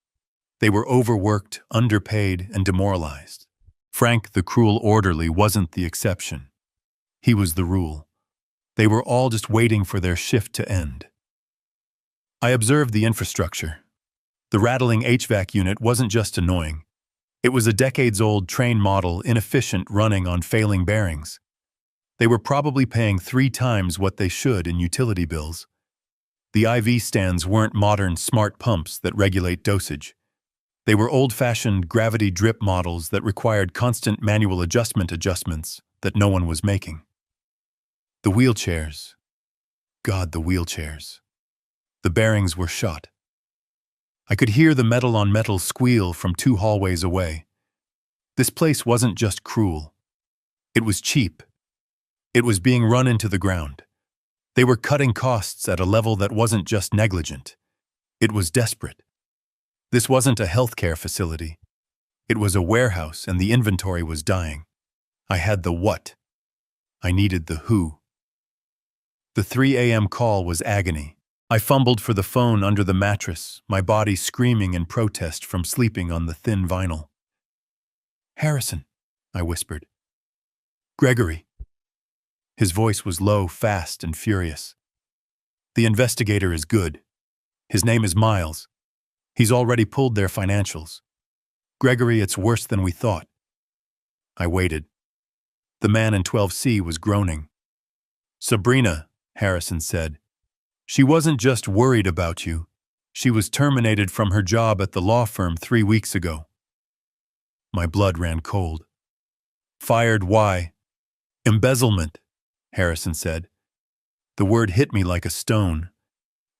They were overworked, underpaid, and demoralized. Frank, the cruel orderly, wasn't the exception. He was the rule. They were all just waiting for their shift to end. I observed the infrastructure. The rattling HVAC unit wasn't just annoying. It was a decades-old train model, inefficient, running on failing bearings. They were probably paying 3 times what they should in utility bills. The IV stands weren't modern, smart pumps that regulate dosage. They were old-fashioned gravity drip models that required constant manual adjustments that no one was making. The wheelchairs. God, the wheelchairs. The bearings were shot. I could hear the metal-on-metal squeal from 2 hallways away. This place wasn't just cruel. It was cheap. It was being run into the ground. They were cutting costs at a level that wasn't just negligent. It was desperate. This wasn't a healthcare facility. It was a warehouse, and the inventory was dying. I had the what. I needed the who. The 3 a.m. call was agony. I fumbled for the phone under the mattress, my body screaming in protest from sleeping on the thin vinyl. Harrison, I whispered. Gregory. His voice was low, fast, and furious. The investigator is good. His name is Miles. He's already pulled their financials. Gregory, it's worse than we thought. I waited. The man in 12C was groaning. Sabrina, Harrison said. She wasn't just worried about you. She was terminated from her job at the law firm 3 weeks ago. My blood ran cold. Fired why? Embezzlement, Harrison said. The word hit me like a stone.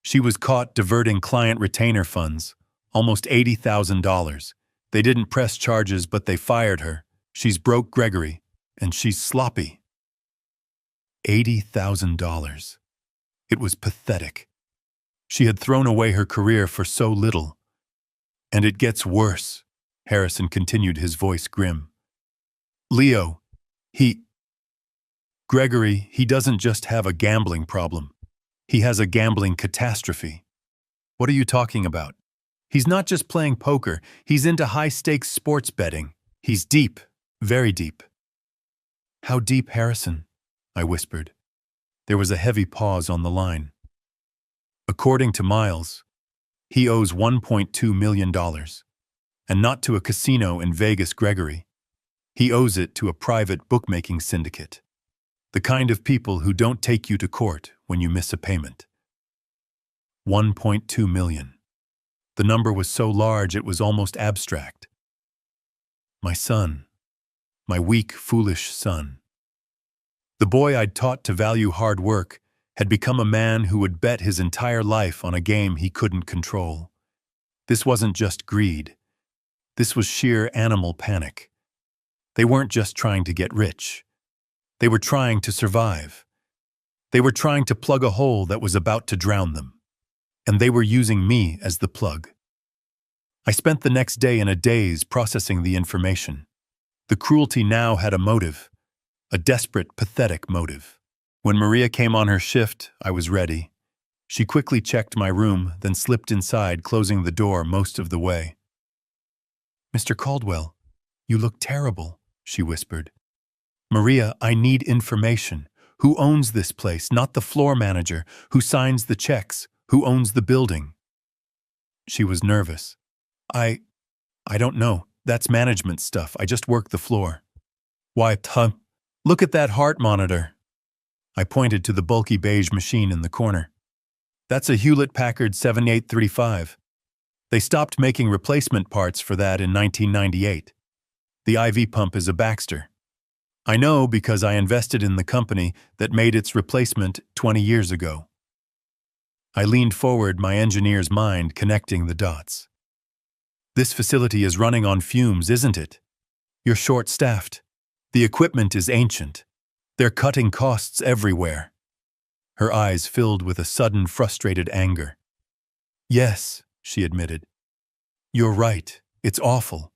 She was caught diverting client retainer funds, almost $80,000. They didn't press charges, but they fired her. She's broke Gregory, and she's sloppy. $80,000. It was pathetic. She had thrown away her career for so little. And it gets worse, Harrison continued, his voice grim. Leo, Gregory, he doesn't just have a gambling problem. He has a gambling catastrophe. What are you talking about? He's not just playing poker, he's into high-stakes sports betting. He's deep, very deep. How deep, Harrison? I whispered. There was a heavy pause on the line. According to Miles, he owes $1.2 million. And not to a casino in Vegas, Gregory. He owes it to a private bookmaking syndicate. The kind of people who don't take you to court when you miss a payment. 1.2 million. The number was so large it was almost abstract. My son. My weak, foolish son. The boy I'd taught to value hard work had become a man who would bet his entire life on a game he couldn't control. This wasn't just greed. This was sheer animal panic. They weren't just trying to get rich. They were trying to survive. They were trying to plug a hole that was about to drown them. And they were using me as the plug. I spent the next day in a daze processing the information. The cruelty now had a motive, a desperate, pathetic motive. When Maria came on her shift, I was ready. She quickly checked my room, then slipped inside, closing the door most of the way. Mr. Caldwell, you look terrible, she whispered. Maria, I need information. Who owns this place? Not the floor manager. Who signs the checks? Who owns the building? She was nervous. I don't know. That's management stuff. I just work the floor. Why, look at that heart monitor. I pointed to the bulky beige machine in the corner. That's a Hewlett-Packard 7835. They stopped making replacement parts for that in 1998. The IV pump is a Baxter. I know because I invested in the company that made its replacement 20 years ago. I leaned forward, my engineer's mind connecting the dots. This facility is running on fumes, isn't it? You're short-staffed. The equipment is ancient. They're cutting costs everywhere. Her eyes filled with a sudden frustrated anger. Yes, she admitted. You're right. It's awful.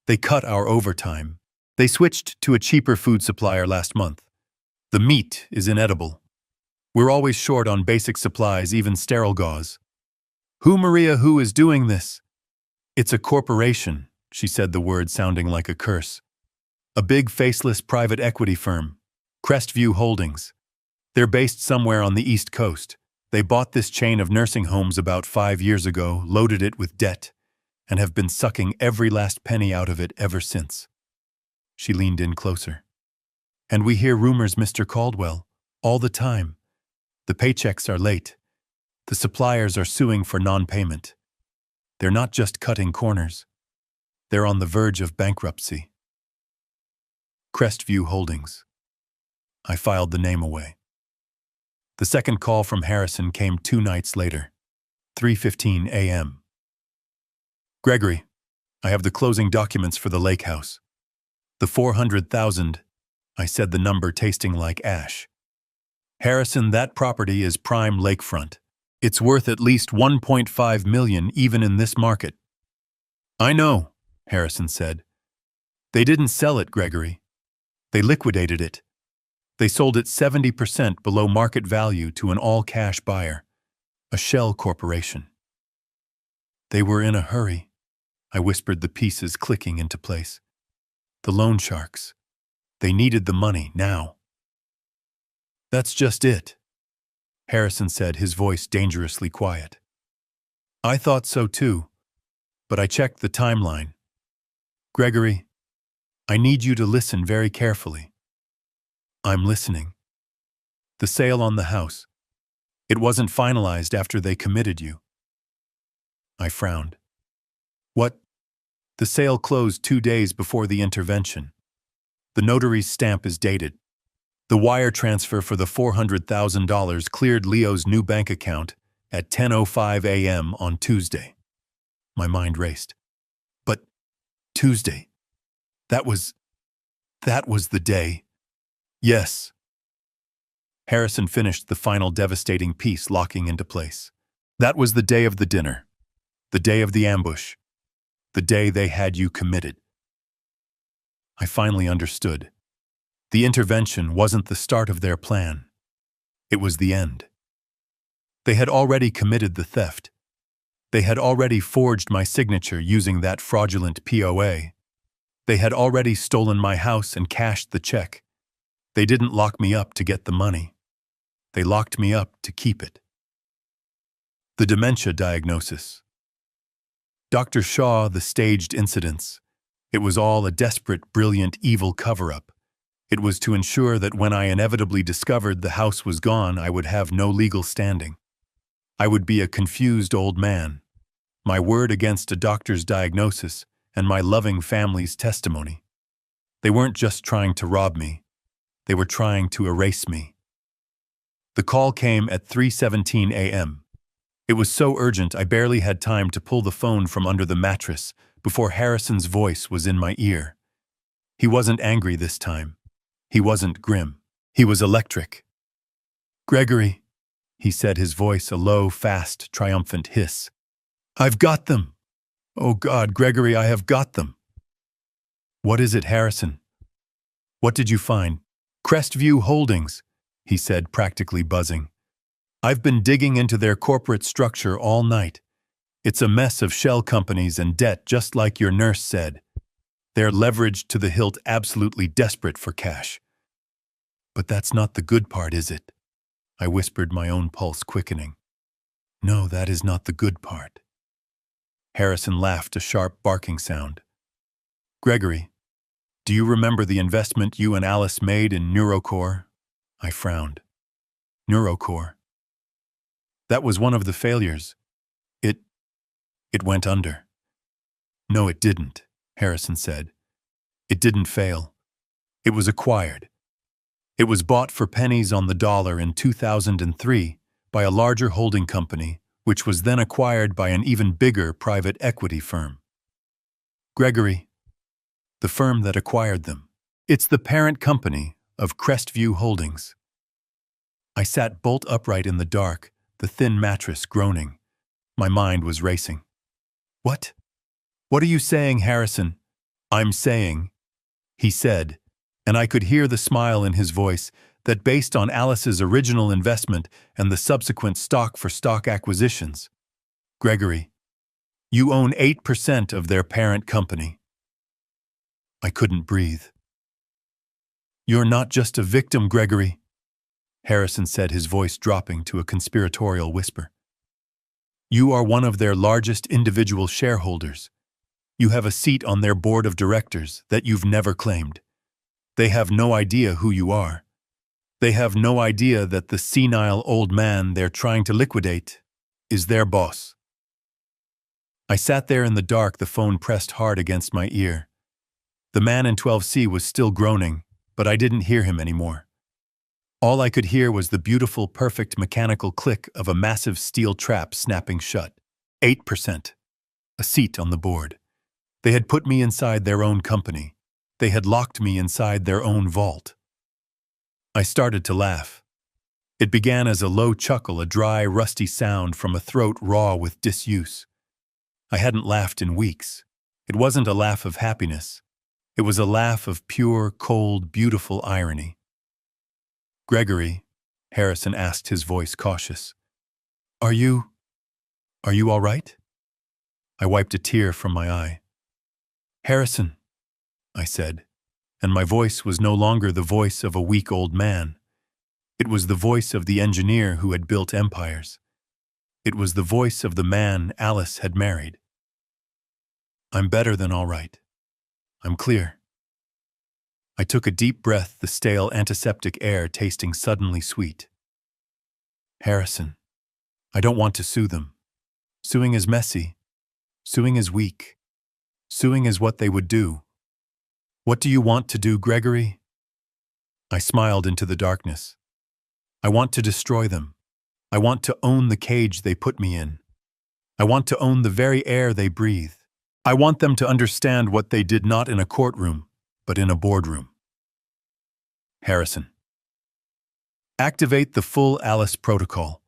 They cut our overtime. They switched to a cheaper food supplier last month. The meat is inedible. We're always short on basic supplies, even sterile gauze. Who is doing this? It's a corporation, she said, the word sounding like a curse. A big faceless private equity firm, Crestview Holdings. They're based somewhere on the East Coast. They bought this chain of nursing homes about 5 years ago, loaded it with debt, and have been sucking every last penny out of it ever since. She leaned in closer. And we hear rumors, Mr. Caldwell, all the time. The paychecks are late. The suppliers are suing for non-payment. They're not just cutting corners. They're on the verge of bankruptcy. Crestview Holdings. I filed the name away. The second call from Harrison came 2 nights later, 3:15 a.m. Gregory, I have the closing documents for the lake house. The 400,000, I said, the number tasting like ash. Harrison, that property is prime lakefront. It's worth at least 1.5 million even in this market. I know, Harrison said. They didn't sell it, Gregory. They liquidated it. They sold it 70% below market value to an all-cash buyer, a shell corporation. They were in a hurry. I whispered, the pieces clicking into place. The loan sharks. They needed the money now. That's just it, Harrison said, his voice dangerously quiet. I thought so too, but I checked the timeline. Gregory, I need you to listen very carefully. I'm listening. The sale on the house. It wasn't finalized after they committed you. I frowned. What? The sale closed 2 days before the intervention. The notary's stamp is dated. The wire transfer for the $400,000 cleared Leo's new bank account at 10:05 a.m. on Tuesday. My mind raced. But Tuesday? That was the day. Yes. Harrison finished the final devastating piece locking into place. That was the day of the dinner. The day of the ambush. The day they had you committed. I finally understood. The intervention wasn't the start of their plan. It was the end. They had already committed the theft. They had already forged my signature using that fraudulent POA. They had already stolen my house and cashed the check. They didn't lock me up to get the money. They locked me up to keep it. The dementia diagnosis. Dr. Shaw, the staged incidents. It was all a desperate, brilliant, evil cover-up. It was to ensure that when I inevitably discovered the house was gone, I would have no legal standing. I would be a confused old man. My word against a doctor's diagnosis and my loving family's testimony. They weren't just trying to rob me. They were trying to erase me. The call came at 3:17 a.m. It was so urgent I barely had time to pull the phone from under the mattress before Harrison's voice was in my ear. He wasn't angry this time. He wasn't grim. He was electric. "Gregory," he said, his voice a low, fast, triumphant hiss. "I've got them. Oh God, Gregory, I have got them." "What is it, Harrison? What did you find?" "Crestview Holdings," he said, practically buzzing. "I've been digging into their corporate structure all night. It's a mess of shell companies and debt, just like your nurse said. They're leveraged to the hilt, absolutely desperate for cash." "But that's not the good part, is it?" I whispered, my own pulse quickening. "No, that is not the good part." Harrison laughed, a sharp barking sound. "Gregory, do you remember the investment you and Alice made in Neurocore?" I frowned. "Neurocore? That was one of the failures. It went under." "No, it didn't," Harrison said. "It didn't fail. It was acquired. It was bought for pennies on the dollar in 2003 by a larger holding company, which was then acquired by an even bigger private equity firm. Gregory, the firm that acquired them. It's the parent company of Crestview Holdings." I sat bolt upright in the dark, the thin mattress groaning. My mind was racing. "What? What are you saying, Harrison?" "I'm saying," he said, and I could hear the smile in his voice, that based on Alice's original investment and the subsequent stock-for-stock acquisitions, "Gregory, you own 8% of their parent company." I couldn't breathe. "You're not just a victim, Gregory," Harrison said, his voice dropping to a conspiratorial whisper. "You are one of their largest individual shareholders. You have a seat on their board of directors that you've never claimed. They have no idea who you are. They have no idea that the senile old man they're trying to liquidate is their boss." I sat there in the dark, the phone pressed hard against my ear. The man in 12C was still groaning, but I didn't hear him anymore. All I could hear was the beautiful, perfect mechanical click of a massive steel trap snapping shut. 8%. A seat on the board. They had put me inside their own company. They had locked me inside their own vault. I started to laugh. It began as a low chuckle, a dry, rusty sound from a throat raw with disuse. I hadn't laughed in weeks. It wasn't a laugh of happiness. It was a laugh of pure, cold, beautiful irony. "Gregory," Harrison asked, his voice cautious, Are you all right?" I wiped a tear from my eye. "Harrison," I said, and my voice was no longer the voice of a weak old man. It was the voice of the engineer who had built empires. It was the voice of the man Alice had married. "I'm better than all right. I'm clear." I took a deep breath, the stale antiseptic air tasting suddenly sweet. "Harrison, I don't want to sue them. Suing is messy, Suing is weak. Suing is what they would do. What do you want to do, Gregory? I smiled into the darkness. I want to destroy them. I want to own the cage they put me in. I want to own the very air they breathe. I want them to understand what they did not in a courtroom, but in a boardroom. Harrison. Activate the full Alice protocol.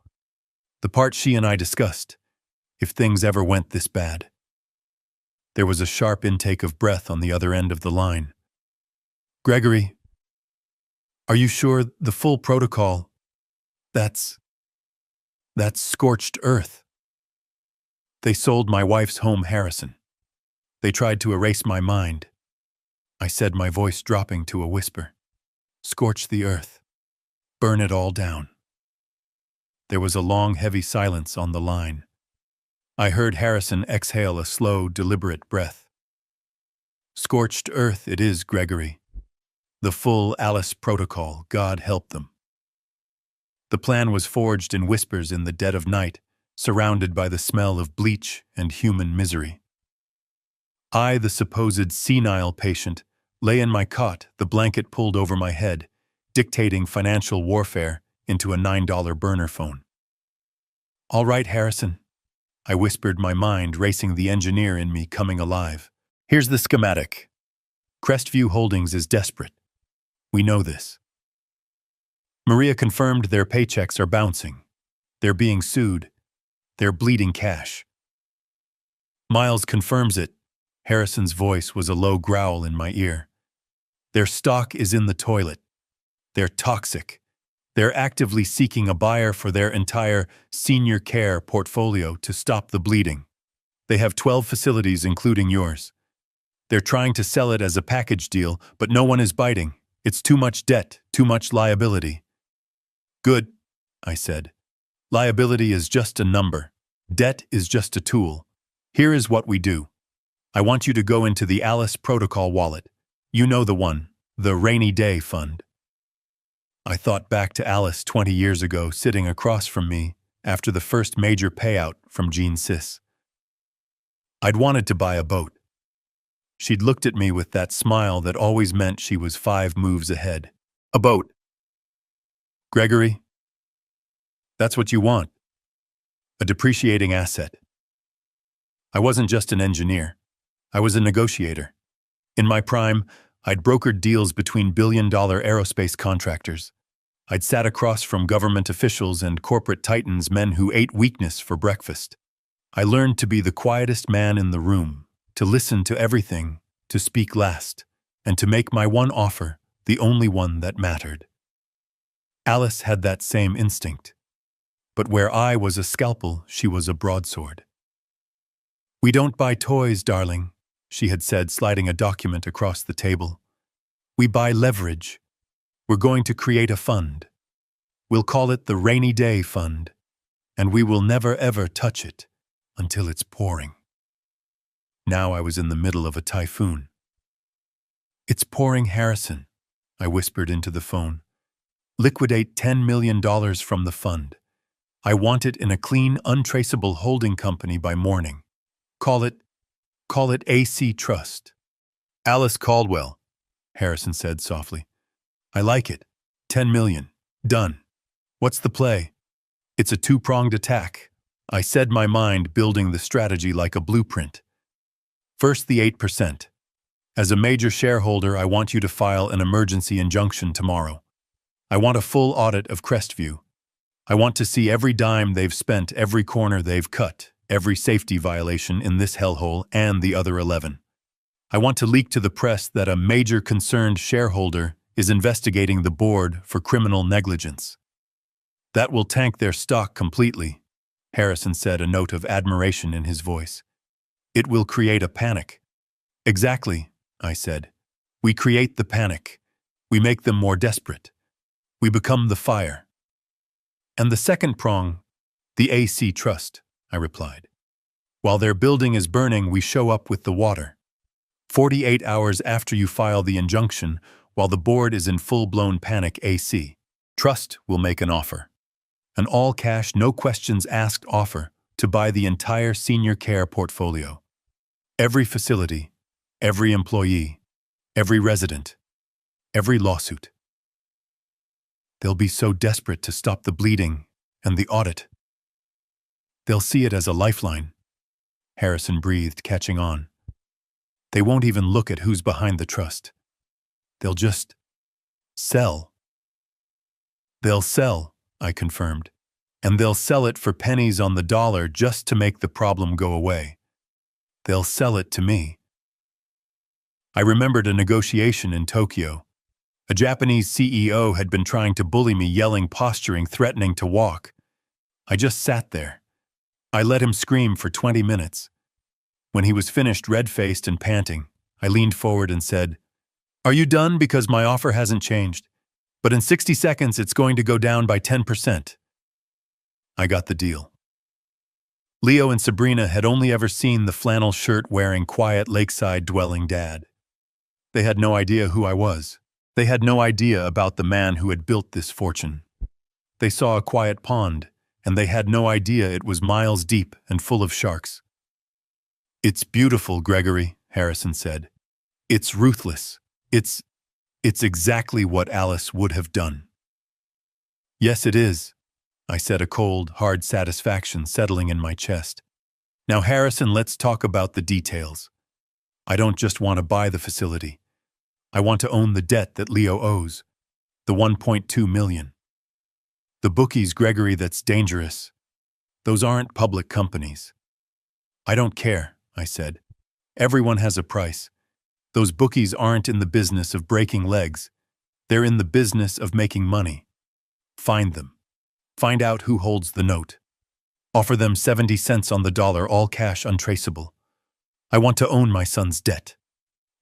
The part she and I discussed, if things ever went this bad. There was a sharp intake of breath on the other end of the line. Gregory, are you sure the full protocol? That's scorched earth. They sold my wife's home, Harrison. They tried to erase my mind. I said, my voice dropping to a whisper. Scorch the earth. Burn it all down. There was a long, heavy silence on the line. I heard Harrison exhale a slow, deliberate breath. Scorched earth it is, Gregory. The full Alice protocol, God help them. The plan was forged in whispers in the dead of night, surrounded by the smell of bleach and human misery. I, the supposed senile patient, lay in my cot, the blanket pulled over my head, dictating financial warfare into a $9 burner phone. All right, Harrison, I whispered, my mind racing, the engineer in me coming alive. Here's the schematic. Crestview Holdings is desperate. We know this. Maria confirmed their paychecks are bouncing. They're being sued. They're bleeding cash. Miles confirms it. Harrison's voice was a low growl in my ear. Their stock is in the toilet. They're toxic. They're actively seeking a buyer for their entire senior care portfolio to stop the bleeding. They have 12 facilities, including yours. They're trying to sell it as a package deal, but no one is biting. It's too much debt, too much liability. Good, I said. Liability is just a number. Debt is just a tool. Here is what we do. I want you to go into the Alice Protocol wallet. You know the one, the rainy day fund. I thought back to Alice 20 years ago, sitting across from me after the first major payout from Jean Sis. I'd wanted to buy a boat. She'd looked at me with that smile that always meant she was 5 moves ahead. A boat. Gregory, that's what you want. A depreciating asset. I wasn't just an engineer. I was a negotiator. In my prime, I'd brokered deals between billion-dollar aerospace contractors. I'd sat across from government officials and corporate titans, men who ate weakness for breakfast. I learned to be the quietest man in the room, to listen to everything, to speak last, and to make my one offer the only one that mattered. Alice had that same instinct. But where I was a scalpel, she was a broadsword. We don't buy toys, darling, she had said, sliding a document across the table. We buy leverage. We're going to create a fund. We'll call it the Rainy Day Fund, and we will never ever touch it until it's pouring. Now I was in the middle of a typhoon. It's pouring, Harrison, I whispered into the phone. Liquidate $10 million from the fund. I want it in a clean, untraceable holding company by morning. Call it AC Trust. Alice Caldwell, Harrison said softly. I like it. 10 million. Done. What's the play? It's a 2-pronged attack. I said, my mind building the strategy like a blueprint. First, the 8%. As a major shareholder, I want you to file an emergency injunction tomorrow. I want a full audit of Crestview. I want to see every dime they've spent, every corner they've cut, every safety violation in this hellhole and the other 11. I want to leak to the press that a major concerned shareholder is investigating the board for criminal negligence. That will tank their stock completely, Harrison said, a note of admiration in his voice. It will create a panic. Exactly, I said. We create the panic. We make them more desperate. We become the fire. And the second prong, the AC Trust, I replied. While their building is burning, we show up with the water. 48 hours after you file the injunction, while the board is in full-blown panic, AC Trust will make an offer. An all-cash, no-questions-asked offer to buy the entire senior care portfolio. Every facility, every employee, every resident, every lawsuit. They'll be so desperate to stop the bleeding and the audit. They'll see it as a lifeline. Harrison breathed, catching on. They won't even look at who's behind the trust. They'll just sell. They'll sell, I confirmed. And they'll sell it for pennies on the dollar just to make the problem go away. They'll sell it to me. I remembered a negotiation in Tokyo. A Japanese CEO had been trying to bully me, yelling, posturing, threatening to walk. I just sat there. I let him scream for 20 minutes. When he was finished, red-faced and panting, I leaned forward and said, "Are you done? Because my offer hasn't changed. But in 60 seconds, it's going to go down by 10%. I got the deal. Leo and Sabrina had only ever seen the flannel shirt-wearing, quiet lakeside-dwelling dad. They had no idea who I was. They had no idea about the man who had built this fortune. They saw a quiet pond, and they had no idea it was miles deep and full of sharks. "It's beautiful, Gregory," Harrison said. "It's ruthless. It's exactly what Alice would have done." "Yes, it is," I said, a cold, hard satisfaction settling in my chest. "Now, Harrison, let's talk about the details. I don't just want to buy the facility. I want to own the debt that Leo owes, the 1.2 million. The bookies, Gregory, that's dangerous. Those aren't public companies." "I don't care," I said. "Everyone has a price. Those bookies aren't in the business of breaking legs. They're in the business of making money. Find them. Find out who holds the note. Offer them 70 cents on the dollar, all cash, untraceable. I want to own my son's debt.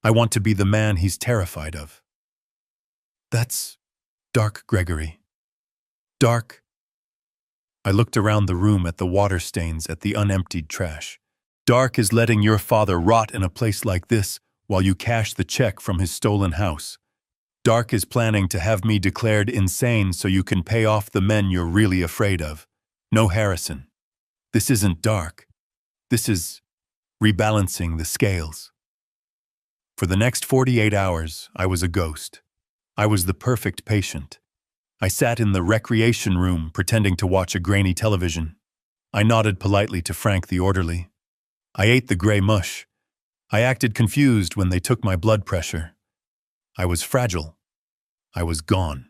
I want to be the man he's terrified of." "That's dark, Gregory. Dark." I looked around the room at the water stains, at the unemptied trash. "Dark is letting your father rot in a place like this while you cash the check from his stolen house. Dark is planning to have me declared insane so you can pay off the men you're really afraid of. No, Harrison. This isn't dark. This is rebalancing the scales." For the next 48 hours, I was a ghost. I was the perfect patient. I sat in the recreation room pretending to watch a grainy television. I nodded politely to Frank, the orderly. I ate the gray mush. I acted confused when they took my blood pressure. I was fragile. I was gone.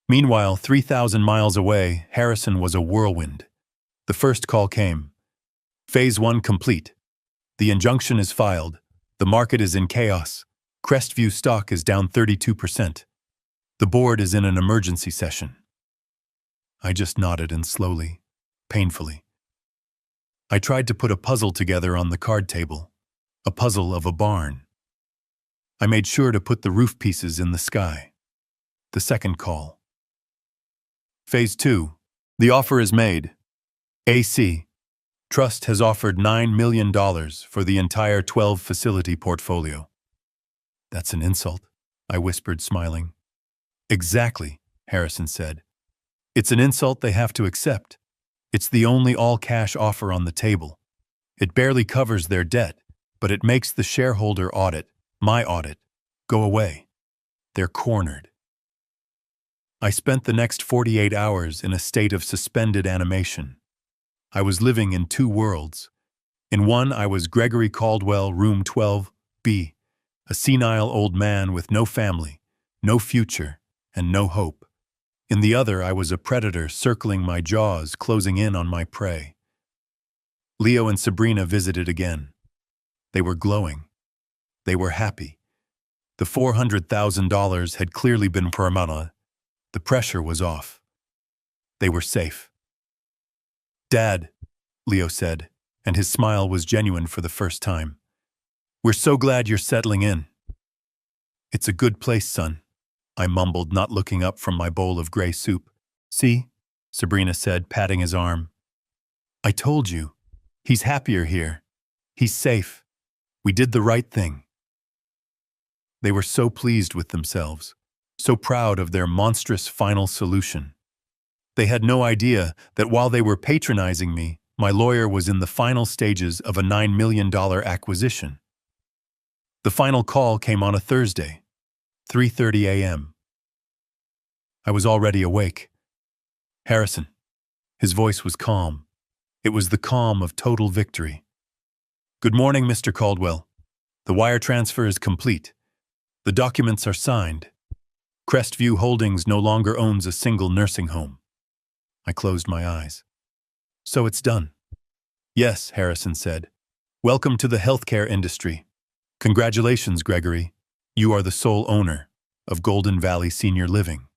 Meanwhile, 3,000 miles away, Harrison was a whirlwind. The first call came. "Phase 1 complete. The injunction is filed. The market is in chaos. Crestview stock is down 32%. The board is in an emergency session." I just nodded, and slowly, painfully, I tried to put a puzzle together on the card table, a puzzle of a barn. I made sure to put the roof pieces in the sky. The second call. "Phase 2. The offer is made. AC. Trust has offered $9 million for the entire 12-facility portfolio." "That's an insult," I whispered, smiling. "Exactly," Harrison said. "It's an insult they have to accept. It's the only all-cash offer on the table. It barely covers their debt, but it makes the shareholder audit, my audit, go away. They're cornered." I spent the next 48 hours in a state of suspended animation. I was living in two worlds. In one, I was Gregory Caldwell, room 12B, a senile old man with no family, no future, and no hope. In the other, I was a predator circling my jaws, closing in on my prey. Leo and Sabrina visited again. They were glowing. They were happy. The $400,000 had clearly been permanent. The pressure was off. They were safe. "Dad," Leo said, and his smile was genuine for the first time. "We're so glad you're settling in." "It's a good place, son," I mumbled, not looking up from my bowl of gray soup. "See," Sabrina said, patting his arm. "I told you. He's happier here. He's safe. We did the right thing." They were so pleased with themselves, so proud of their monstrous final solution. They had no idea that while they were patronizing me, My lawyer was in the final stages of a $9 million acquisition. The final call came on a Thursday, 3:30 a.m. I was already awake. Harrison. His voice was calm. It was the calm of total victory. Good morning, Mr. Caldwell. The wire transfer is complete. The documents are signed. Crestview Holdings no longer owns a single nursing home. I closed my eyes. So it's done. Yes, Harrison said. Welcome to the healthcare industry. Congratulations, Gregory. You are the sole owner of Golden Valley Senior Living.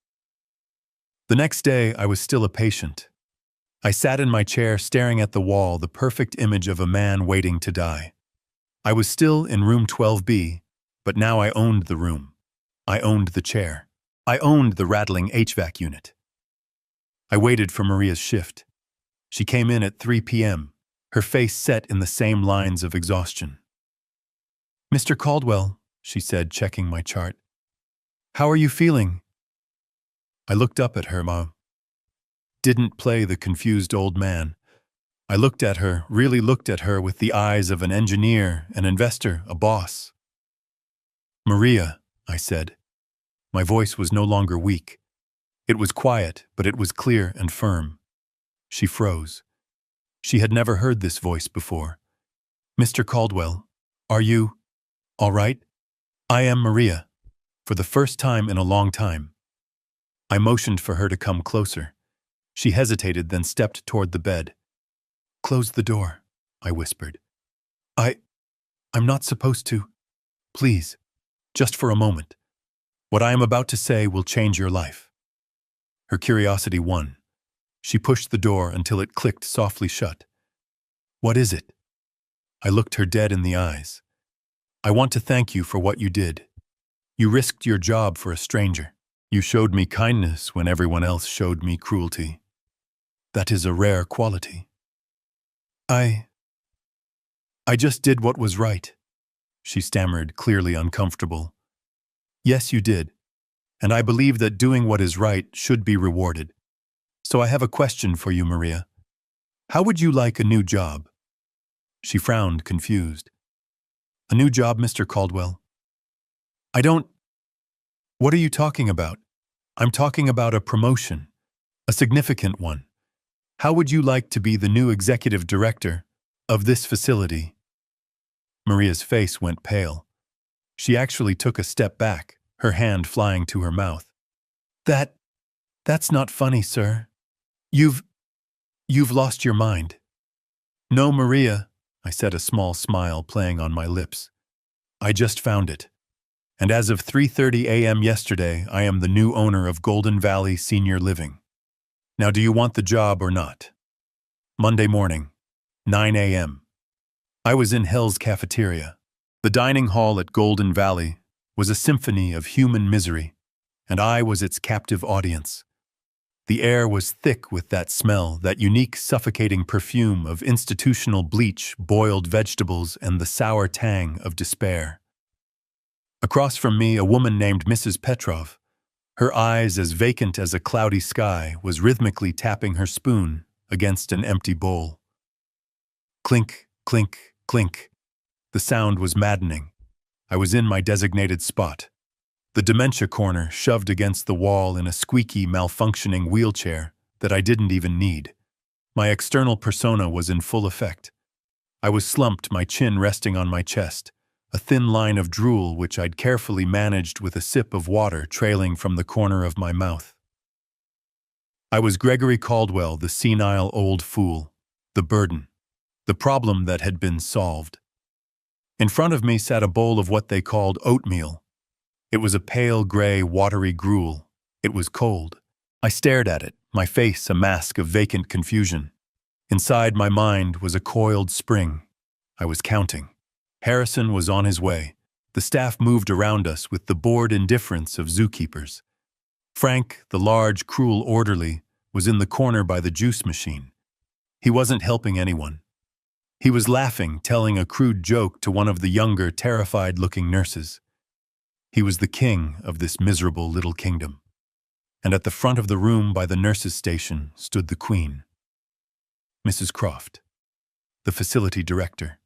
The next day, I was still a patient. I sat in my chair staring at the wall, the perfect image of a man waiting to die. I was still in room 12B, but now I owned the room. I owned the chair. I owned the rattling HVAC unit. I waited for Maria's shift. She came in at 3 p.m., her face set in the same lines of exhaustion. Mr. Caldwell, she said, checking my chart. How are you feeling? I looked up at her, Mom. Didn't play the confused old man. I looked at her, really looked at her with the eyes of an engineer, an investor, a boss. Maria, I said. My voice was no longer weak. It was quiet, but it was clear and firm. She froze. She had never heard this voice before. Mr. Caldwell, are you all right? I am Maria, for the first time in a long time. I motioned for her to come closer. She hesitated, then stepped toward the bed. Close the door, I whispered. I'm not supposed to. Please, just for a moment. What I am about to say will change your life. Her curiosity won. She pushed the door until it clicked softly shut. What is it? I looked her dead in the eyes. I want to thank you for what you did. You risked your job for a stranger. You showed me kindness when everyone else showed me cruelty. That is a rare quality. I just did what was right, she stammered, clearly uncomfortable. Yes, you did. And I believe that doing what is right should be rewarded. So I have a question for you, Maria. How would you like a new job? She frowned, confused. A new job, Mr. Caldwell? What are you talking about? I'm talking about a promotion, a significant one. How would you like to be the new executive director of this facility? Maria's face went pale. She actually took a step back, her hand flying to her mouth. That's not funny, sir. You've lost your mind. No, Maria, I said, a small smile playing on my lips. I just found it. And as of 3:30 a.m. yesterday, I am the new owner of Golden Valley Senior Living. Now, do you want the job or not? Monday morning, 9 a.m. I was in Hell's cafeteria. The dining hall at Golden Valley was a symphony of human misery, and I was its captive audience. The air was thick with that smell, that unique suffocating perfume of institutional bleach, boiled vegetables, and the sour tang of despair. Across from me, a woman named Mrs. Petrov, her eyes as vacant as a cloudy sky, was rhythmically tapping her spoon against an empty bowl. Clink, clink, clink. The sound was maddening. I was in my designated spot. The dementia corner shoved against the wall in a squeaky, malfunctioning wheelchair that I didn't even need. My external persona was in full effect. I was slumped, my chin resting on my chest, a thin line of drool which I'd carefully managed with a sip of water trailing from the corner of my mouth. I was Gregory Caldwell, the senile old fool, the burden, the problem that had been solved. In front of me sat a bowl of what they called oatmeal. It was a pale gray, watery gruel. It was cold. I stared at it, my face a mask of vacant confusion. Inside my mind was a coiled spring. I was counting. Harrison was on his way. The staff moved around us with the bored indifference of zookeepers. Frank, the large, cruel orderly, was in the corner by the juice machine. He wasn't helping anyone. He was laughing, telling a crude joke to one of the younger, terrified-looking nurses. He was the king of this miserable little kingdom. And at the front of the room by the nurses' station stood the queen. Mrs. Croft. the facility director.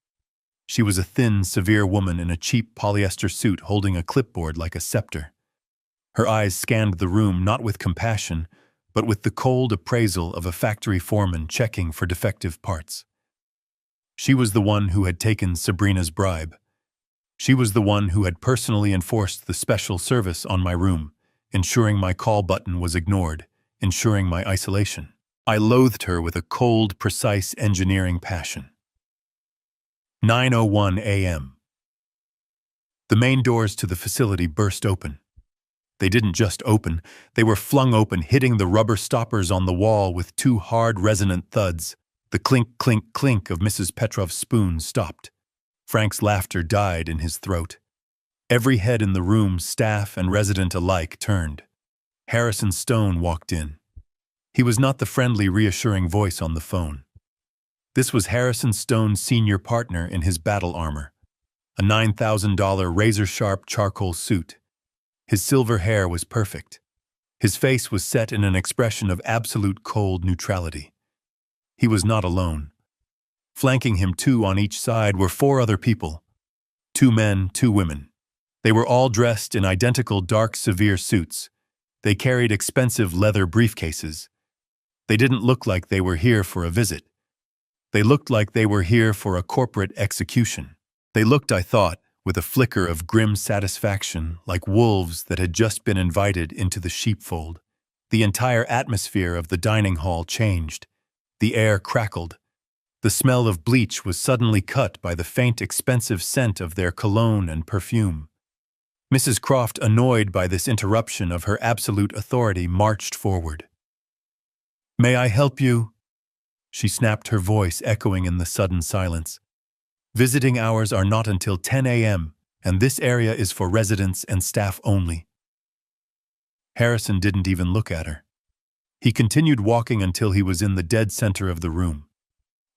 She was a thin, severe woman in a cheap polyester suit holding a clipboard like a scepter. Her eyes scanned the room not with compassion, but with the cold appraisal of a factory foreman checking for defective parts. She was the one who had taken Sabrina's bribe. She was the one who had personally enforced the special service on my room, ensuring my call button was ignored, ensuring my isolation. I loathed her with a cold, precise engineering passion. 9:01 a.m. The main doors to the facility burst open. They didn't just open, they were flung open, hitting the rubber stoppers on the wall with two hard, resonant thuds. The clink, clink, clink of Mrs. Petrov's spoon stopped. Frank's laughter died in his throat. Every head in the room, staff and resident alike, turned. Harrison Stone walked in. He was not the friendly, reassuring voice on the phone. This was Harrison Stone's senior partner in his battle armor, a $9,000 razor-sharp charcoal suit. His silver hair was perfect. His face was set in an expression of absolute cold neutrality. He was not alone. Flanking him, two on each side, were four other people. Two men, two women. They were all dressed in identical dark, severe suits. They carried expensive leather briefcases. They didn't look like they were here for a visit. They looked like they were here for a corporate execution. They looked, I thought, with a flicker of grim satisfaction, like wolves that had just been invited into the sheepfold. The entire atmosphere of the dining hall changed. The air crackled. The smell of bleach was suddenly cut by the faint, expensive scent of their cologne and perfume. Mrs. Croft, annoyed by this interruption of her absolute authority, marched forward. "May I help you?" She snapped, her voice echoing in the sudden silence. "Visiting hours are not until 10 a.m., and this area is for residents and staff only." Harrison didn't even look at her. He continued walking until he was in the dead center of the room.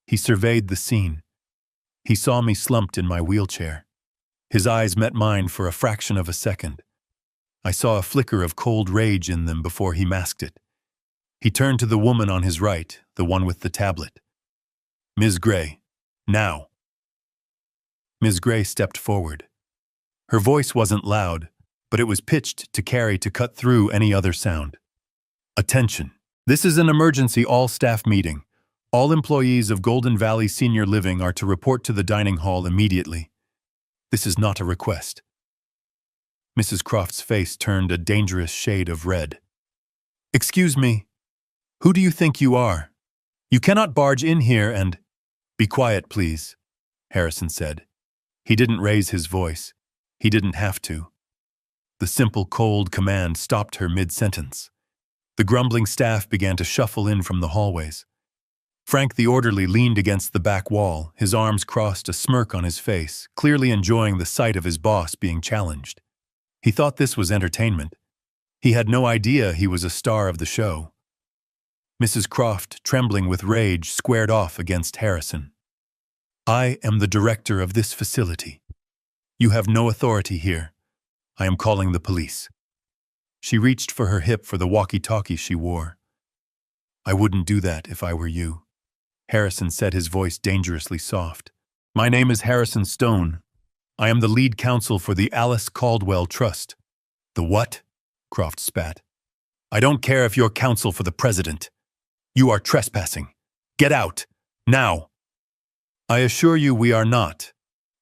He surveyed the scene. He saw me slumped in my wheelchair. His eyes met mine for a fraction of a second. I saw a flicker of cold rage in them before he masked it. He turned to the woman on his right, the one with the tablet. "Ms. Gray, now." Ms. Gray stepped forward. Her voice wasn't loud, but it was pitched to cut through any other sound. "Attention. This is an emergency all-staff meeting. All employees of Golden Valley Senior Living are to report to the dining hall immediately. This is not a request." Mrs. Croft's face turned a dangerous shade of red. "Excuse me. Who do you think you are? You cannot barge in here and—" "Be quiet, please," Harrison said. He didn't raise his voice. He didn't have to. The simple, cold command stopped her mid-sentence. The grumbling staff began to shuffle in from the hallways. Frank the orderly leaned against the back wall, his arms crossed, a smirk on his face, clearly enjoying the sight of his boss being challenged. He thought this was entertainment. He had no idea he was a star of the show. Mrs. Croft, trembling with rage, squared off against Harrison. "I am the director of this facility. You have no authority here. I am calling the police." She reached for her hip for the walkie-talkie she wore. "I wouldn't do that if I were you," Harrison said, his voice dangerously soft. "My name is Harrison Stone. I am the lead counsel for the Alice Caldwell Trust." "The what?" Croft spat. "I don't care if you're counsel for the president. You are trespassing. Get out, now." "I assure you we are not,"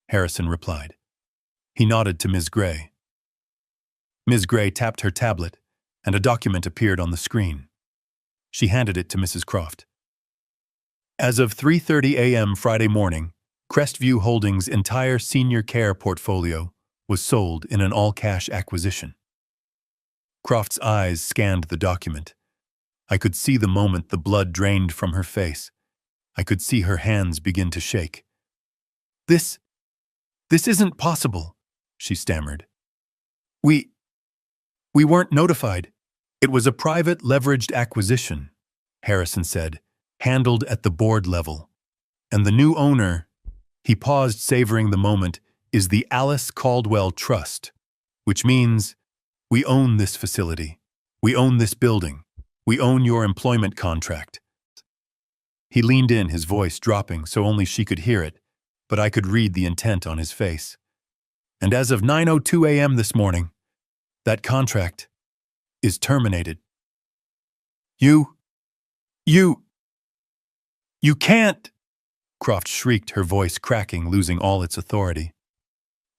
Harrison replied. He nodded to Ms. Gray. Ms. Gray tapped her tablet, and a document appeared on the screen. She handed it to Mrs. Croft. As of 3:30 a.m. Friday morning, Crestview Holdings' entire senior care portfolio was sold in an all-cash acquisition. Croft's eyes scanned the document. I could see the moment the blood drained from her face. I could see her hands begin to shake. This isn't possible," she stammered. We weren't notified. It was a private leveraged acquisition," Harrison said, "handled at the board level. And the new owner," he paused, savoring the moment, "is the Alice Caldwell Trust, which means we own this facility. We own this building. We own your employment contract." He leaned in, his voice dropping so only she could hear it, but I could read the intent on his face. And as of 9:02 a.m. this morning, that contract is terminated. You can't, Croft shrieked, her voice cracking, losing all its authority.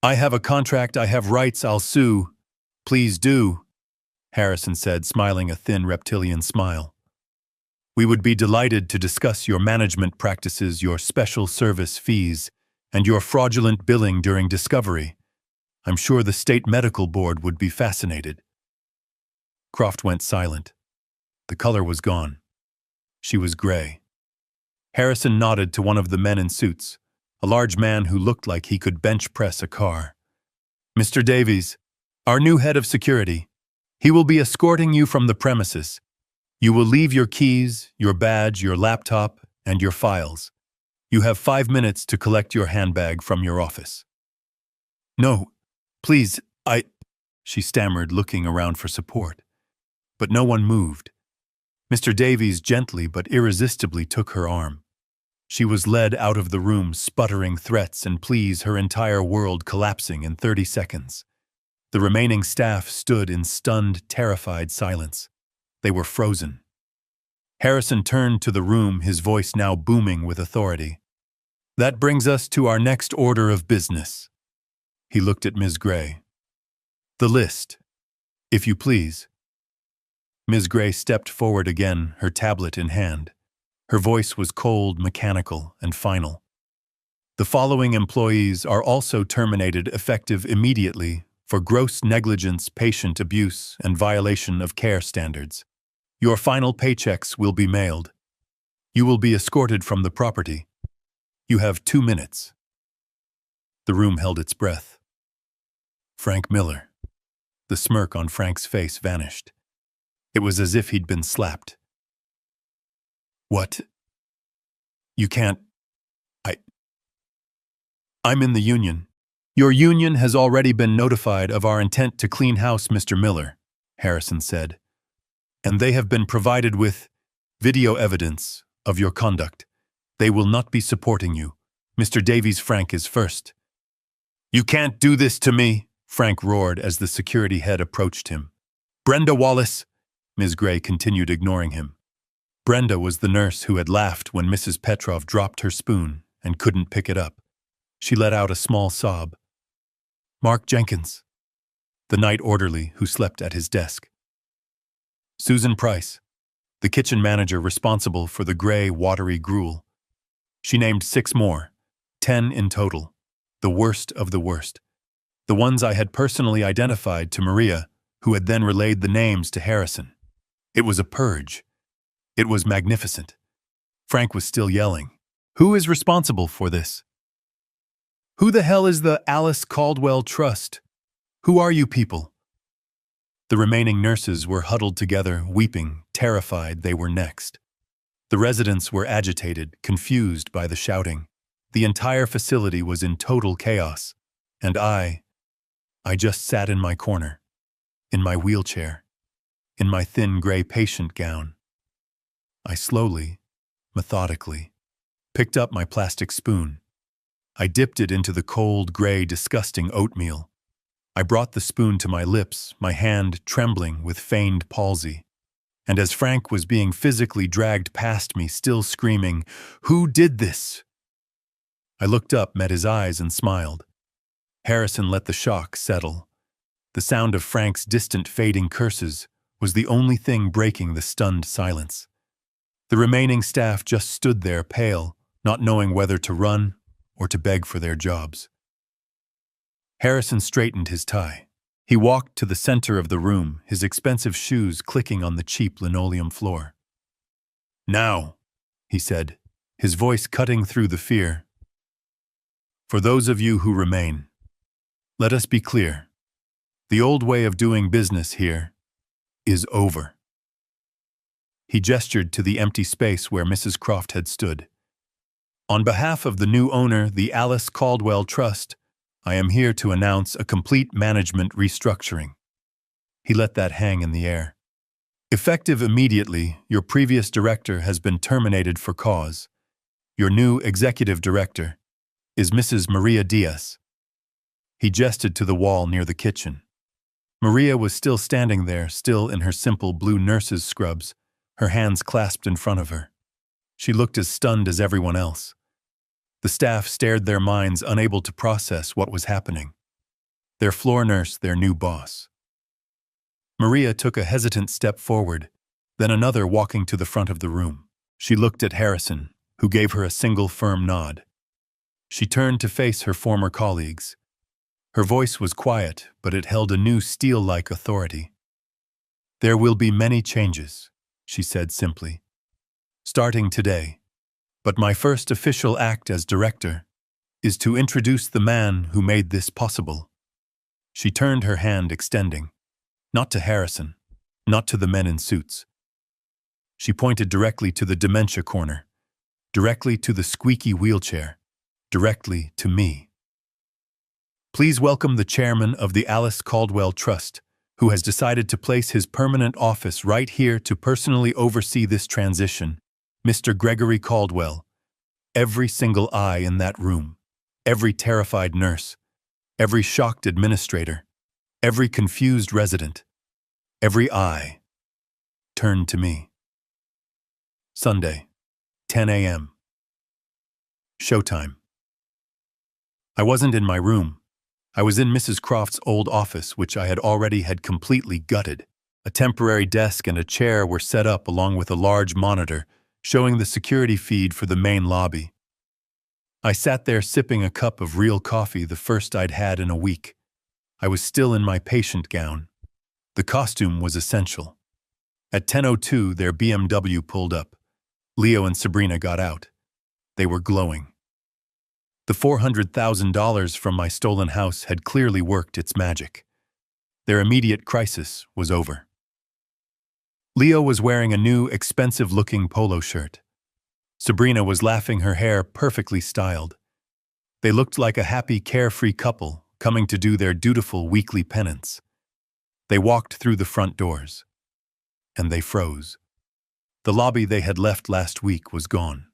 I have a contract, I have rights, I'll sue. Please do, Harrison said, smiling a thin reptilian smile. We would be delighted to discuss your management practices, your special service fees, and your fraudulent billing during discovery. I'm sure the State Medical Board would be fascinated. Croft went silent. The color was gone. She was gray. Harrison nodded to one of the men in suits, a large man who looked like he could bench press a car. Mr. Davies, our new head of security. He will be escorting you from the premises. You will leave your keys, your badge, your laptop, and your files. You have 5 minutes to collect your handbag from your office. No, please, she stammered, looking around for support. But no one moved. Mr. Davies gently but irresistibly took her arm. She was led out of the room, sputtering threats and pleas, her entire world collapsing in 30 seconds. The remaining staff stood in stunned, terrified silence. They were frozen. Harrison turned to the room, his voice now booming with authority. That brings us to our next order of business. He looked at Ms. Gray. The list, if you please. Ms. Gray stepped forward again, her tablet in hand. Her voice was cold, mechanical, and final. The following employees are also terminated effective immediately for gross negligence, patient abuse, and violation of care standards. Your final paychecks will be mailed. You will be escorted from the property. You have 2 minutes. The room held its breath. Frank Miller. The smirk on Frank's face vanished. It was as if he'd been slapped. What? You can't. I'm in the union. Your union has already been notified of our intent to clean house, Mr. Miller, Harrison said. And they have been provided with video evidence of your conduct. They will not be supporting you. Mr. Davies, Frank is first. You can't do this to me, Frank roared as the security head approached him. Brenda Wallace, Ms. Gray continued, ignoring him. Brenda was the nurse who had laughed when Mrs. Petrov dropped her spoon and couldn't pick it up. She let out a small sob. Mark Jenkins, the night orderly who slept at his desk. Susan Price, the kitchen manager responsible for the gray, watery gruel. She named 6 more, 10 in total, the worst of the worst. The ones I had personally identified to Maria, who had then relayed the names to Harrison. It was a purge. It was magnificent. Frank was still yelling. Who is responsible for this? Who the hell is the Alice Caldwell Trust? Who are you people? The remaining nurses were huddled together, weeping, terrified they were next. The residents were agitated, confused by the shouting. The entire facility was in total chaos. And I just sat in my corner, in my wheelchair, in my thin gray patient gown. I slowly, methodically, picked up my plastic spoon. I dipped it into the cold, gray, disgusting oatmeal. I brought the spoon to my lips, my hand trembling with feigned palsy. And as Frank was being physically dragged past me, still screaming, "Who did this?" I looked up, met his eyes, and smiled. Harrison let the shock settle. The sound of Frank's distant, fading curses was the only thing breaking the stunned silence. The remaining staff just stood there, pale, not knowing whether to run or to beg for their jobs. Harrison straightened his tie. He walked to the center of the room, his expensive shoes clicking on the cheap linoleum floor. Now, he said, his voice cutting through the fear. For those of you who remain, let us be clear. The old way of doing business here is over. He gestured to the empty space where Mrs. Croft had stood. On behalf of the new owner, the Alice Caldwell Trust, I am here to announce a complete management restructuring. He let that hang in the air. Effective immediately, your previous director has been terminated for cause. Your new executive director is Mrs. Maria Diaz. He gestured to the wall near the kitchen. Maria was still standing there, still in her simple blue nurse's scrubs, her hands clasped in front of her. She looked as stunned as everyone else. The staff stared, their minds unable to process what was happening. Their floor nurse, their new boss. Maria took a hesitant step forward, then another, walking to the front of the room. She looked at Harrison, who gave her a single firm nod. She turned to face her former colleagues. Her voice was quiet, but it held a new steel-like authority. "There will be many changes," she said simply, "starting today. But my first official act as director is to introduce the man who made this possible." She turned, her hand extending, not to Harrison, not to the men in suits. She pointed directly to the dementia corner, directly to the squeaky wheelchair, directly to me. "Please welcome the chairman of the Alice Caldwell Trust, who has decided to place his permanent office right here to personally oversee this transition, Mr. Gregory Caldwell." Every single eye in that room, every terrified nurse, every shocked administrator, every confused resident, every eye turned to me. Sunday, 10 a.m. Showtime. I wasn't in my room. I was in Mrs. Croft's old office, which I had completely gutted. A temporary desk and a chair were set up along with a large monitor showing the security feed for the main lobby. I sat there sipping a cup of real coffee, the first I'd had in a week. I was still in my patient gown. The costume was essential. At 10:02, their BMW pulled up. Leo and Sabrina got out. They were glowing. The $400,000 from my stolen house had clearly worked its magic. Their immediate crisis was over. Leo was wearing a new, expensive-looking polo shirt. Sabrina was laughing, her hair perfectly styled. They looked like a happy, carefree couple coming to do their dutiful weekly penance. They walked through the front doors, and they froze. The lobby they had left last week was gone.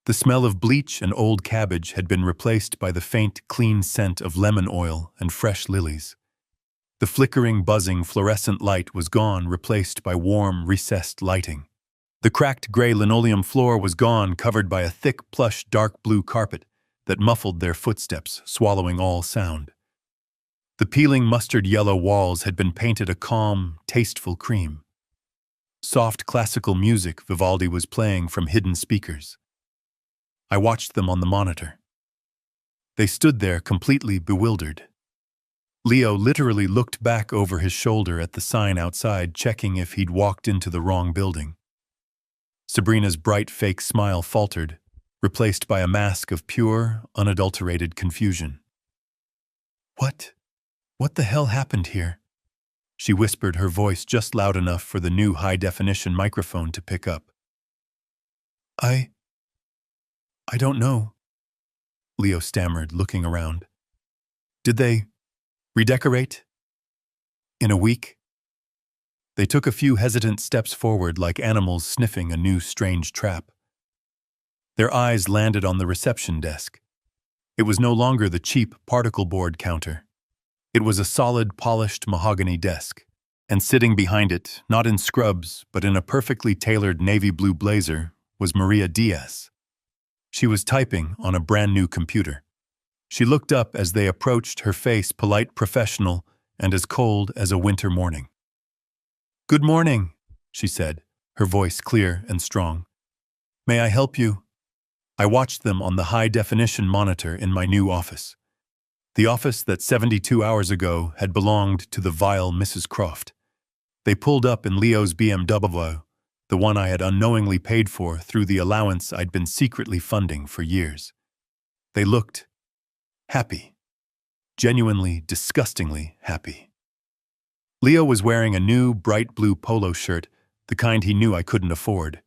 The smell of bleach and old cabbage had been replaced by the faint, clean scent of lemon oil and fresh lilies. The flickering, buzzing, fluorescent light was gone, replaced by warm, recessed lighting. The cracked gray linoleum floor was gone, covered by a thick, plush, dark blue carpet that muffled their footsteps, swallowing all sound. The peeling mustard-yellow walls had been painted a calm, tasteful cream. Soft classical music Vivaldi was playing from hidden speakers. I watched them on the monitor. They stood there completely bewildered. Leo literally looked back over his shoulder at the sign outside, checking if he'd walked into the wrong building. Sabrina's bright fake smile faltered, replaced by a mask of pure, unadulterated confusion. What the hell happened here?" She whispered, her voice just loud enough for the new high-definition microphone to pick up. I don't know," Leo stammered, looking around. "Did they redecorate? In a week?" They took a few hesitant steps forward, like animals sniffing a new strange trap. Their eyes landed on the reception desk. It was no longer the cheap particle board counter. It was a solid, polished mahogany desk, and sitting behind it, not in scrubs, but in a perfectly tailored navy blue blazer, was Maria Diaz. She was typing on a brand-new computer. She looked up as they approached, her face polite, professional, and as cold as a winter morning. "Good morning," she said, her voice clear and strong. "May I help you?" I watched them on the high-definition monitor in my new office. The office that 72 hours ago had belonged to the vile Mrs. Croft. They pulled up in Leo's BMW, the one I had unknowingly paid for through the allowance I'd been secretly funding for years. They looked happy. Genuinely, disgustingly happy. Leo was wearing a new, bright blue polo shirt, the kind he knew I couldn't afford.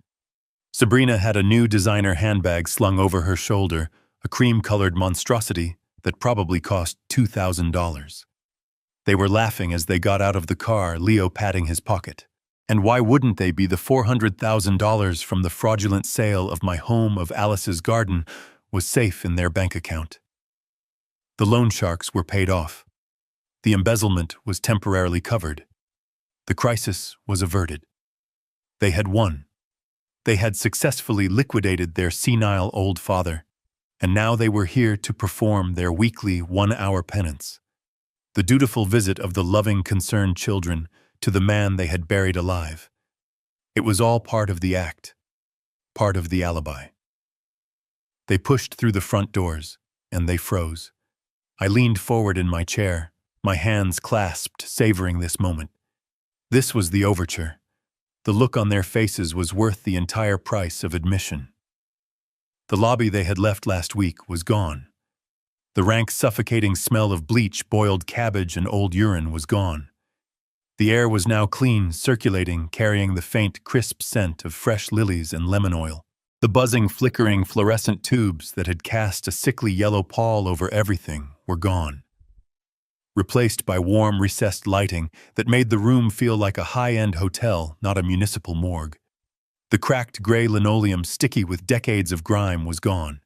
Sabrina had a new designer handbag slung over her shoulder, a cream-colored monstrosity that probably cost $2,000. They were laughing as they got out of the car, Leo patting his pocket. And why wouldn't they be? The $400,000 from the fraudulent sale of my home of Alice's garden was safe in their bank account. The loan sharks were paid off. The embezzlement was temporarily covered. The crisis was averted. They had won. They had successfully liquidated their senile old father, and now they were here to perform their weekly one-hour penance. The dutiful visit of the loving, concerned children to the man they had buried alive. It was all part of the act, part of the alibi. They pushed through the front doors, and they froze. I leaned forward in my chair, my hands clasped, savoring this moment. This was the overture. The look on their faces was worth the entire price of admission. The lobby they had left last week was gone. The rank, suffocating smell of bleach, boiled cabbage, and old urine was gone. The air was now clean, circulating, carrying the faint, crisp scent of fresh lilies and lemon oil. The buzzing, flickering, fluorescent tubes that had cast a sickly yellow pall over everything were gone, replaced by warm, recessed lighting that made the room feel like a high-end hotel, not a municipal morgue. The cracked gray linoleum, sticky with decades of grime, was gone.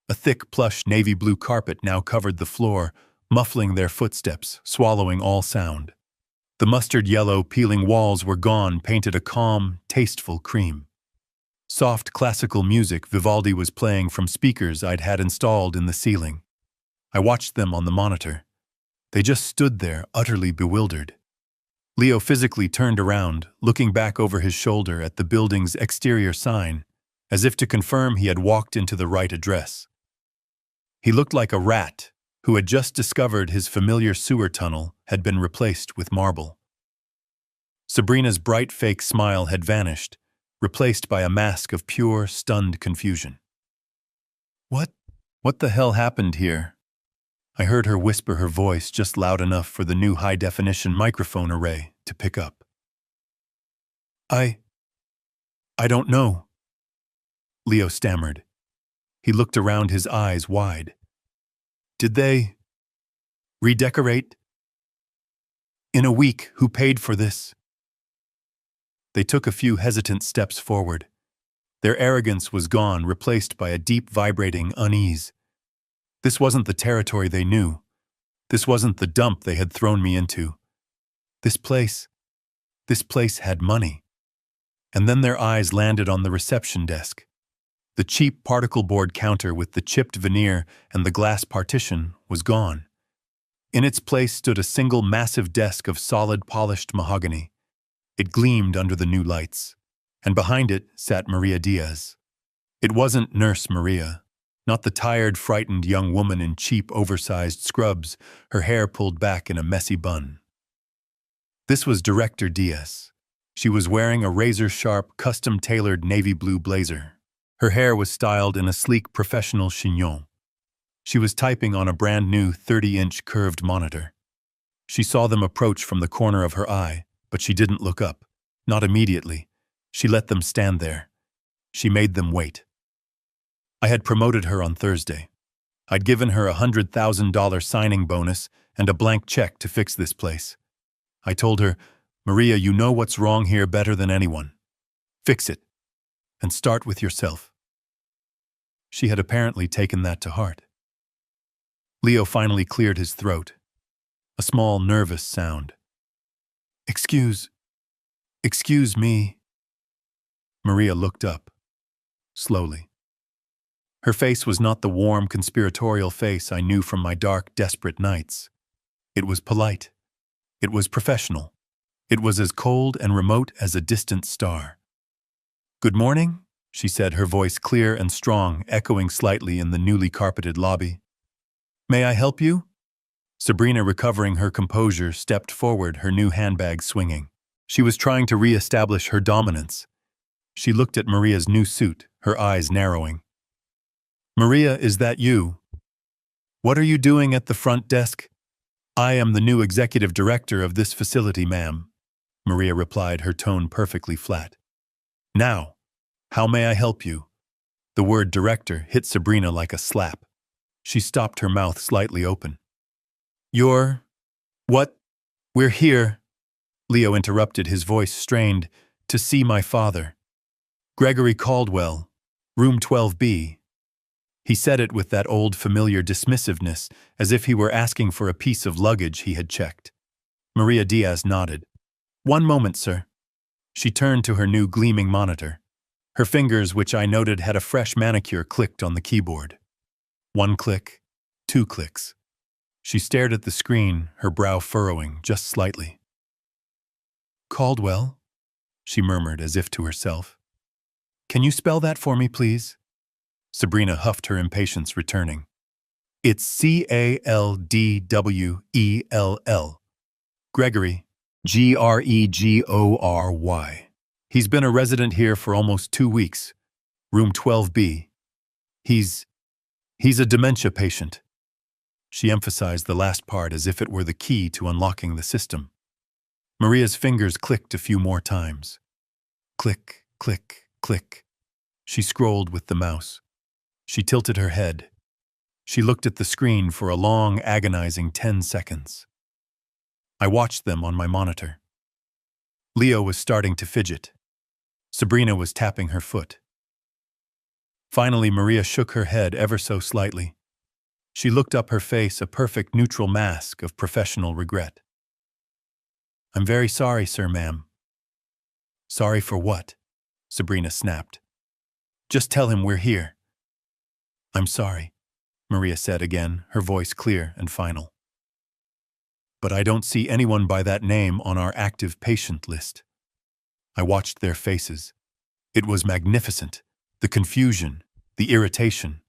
A thick, plush, navy blue carpet now covered the floor, muffling their footsteps, swallowing all sound. The mustard yellow, peeling walls were gone, painted a calm, tasteful cream. Soft, classical music Vivaldi was playing from speakers I'd had installed in the ceiling. I watched them on the monitor. They just stood there, utterly bewildered. Leo physically turned around, looking back over his shoulder at the building's exterior sign, as if to confirm he had walked into the right address. He looked like a rat who had just discovered his familiar sewer tunnel had been replaced with marble. Sabrina's bright fake smile had vanished, replaced by a mask of pure, stunned confusion. What the hell happened here? I heard her whisper, her voice just loud enough for the new high-definition microphone array to pick up. I don't know, Leo stammered. He looked around, his eyes wide. Did they redecorate? In a week, who paid for this? They took a few hesitant steps forward. Their arrogance was gone, replaced by a deep, vibrating unease. This wasn't the territory they knew. This wasn't the dump they had thrown me into. This place had money. And then their eyes landed on the reception desk. The cheap particle board counter with the chipped veneer and the glass partition was gone. In its place stood a single massive desk of solid polished mahogany. It gleamed under the new lights, and behind it sat Maria Diaz. It wasn't Nurse Maria, not the tired, frightened young woman in cheap, oversized scrubs, her hair pulled back in a messy bun. This was Director Diaz. She was wearing a razor-sharp, custom-tailored navy blue blazer. Her hair was styled in a sleek, professional chignon. She was typing on a brand-new 30-inch curved monitor. She saw them approach from the corner of her eye, but she didn't look up. Not immediately. She let them stand there. She made them wait. I had promoted her on Thursday. I'd given her a $100,000 signing bonus and a blank check to fix this place. I told her, "Maria, you know what's wrong here better than anyone. Fix it. And start with yourself." She had apparently taken that to heart. Leo finally cleared his throat. A small, nervous sound. Excuse me." Maria looked up, slowly. Her face was not the warm, conspiratorial face I knew from my dark, desperate nights. It was polite. It was professional. It was as cold and remote as a distant star. "Good morning," she said, her voice clear and strong, echoing slightly in the newly carpeted lobby. "May I help you?" Sabrina, recovering her composure, stepped forward, her new handbag swinging. She was trying to re-establish her dominance. She looked at Maria's new suit, her eyes narrowing. "Maria, is that you? What are you doing at the front desk?" "I am the new executive director of this facility, ma'am," Maria replied, her tone perfectly flat. "Now, how may I help you?" The word director hit Sabrina like a slap. She stopped, her mouth slightly open. "You're... what? We're here. Leo interrupted, his voice strained. To see my father. Gregory Caldwell, room 12B. He said it with that old familiar dismissiveness, as if he were asking for a piece of luggage he had checked. Maria Diaz nodded. One moment, sir. She turned to her new gleaming monitor. Her fingers, which I noted had a fresh manicure, clicked on the keyboard. 1 click, 2 clicks. She stared at the screen, her brow furrowing just slightly. Caldwell? She murmured as if to herself. Can you spell that for me, please? Sabrina huffed, her impatience returning. It's Caldwell. Gregory. Gregory. He's been a resident here for almost 2 weeks. Room 12B. He's a dementia patient. She emphasized the last part as if it were the key to unlocking the system. Maria's fingers clicked a few more times. Click, click, click. She scrolled with the mouse. She tilted her head. She looked at the screen for a long, agonizing 10 seconds. I watched them on my monitor. Leo was starting to fidget. Sabrina was tapping her foot. Finally, Maria shook her head ever so slightly. She looked up, her face a perfect neutral mask of professional regret. I'm very sorry, sir, ma'am. Sorry for what? Sabrina snapped. Just tell him we're here. I'm sorry, Maria said again, her voice clear and final. But I don't see anyone by that name on our active patient list. I watched their faces. It was magnificent. The confusion, the irritation,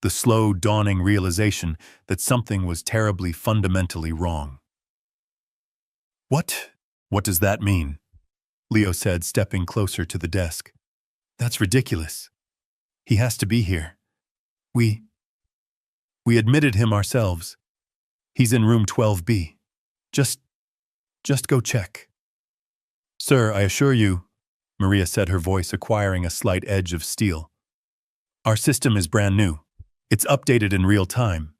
the slow dawning realization that something was terribly fundamentally wrong. What does that mean? Leo said, stepping closer to the desk. That's ridiculous. He has to be here. We admitted him ourselves. He's in room 12B. Just go check. Sir, I assure you, Maria said, her voice acquiring a slight edge of steel. Our system is brand new. It's updated in real time.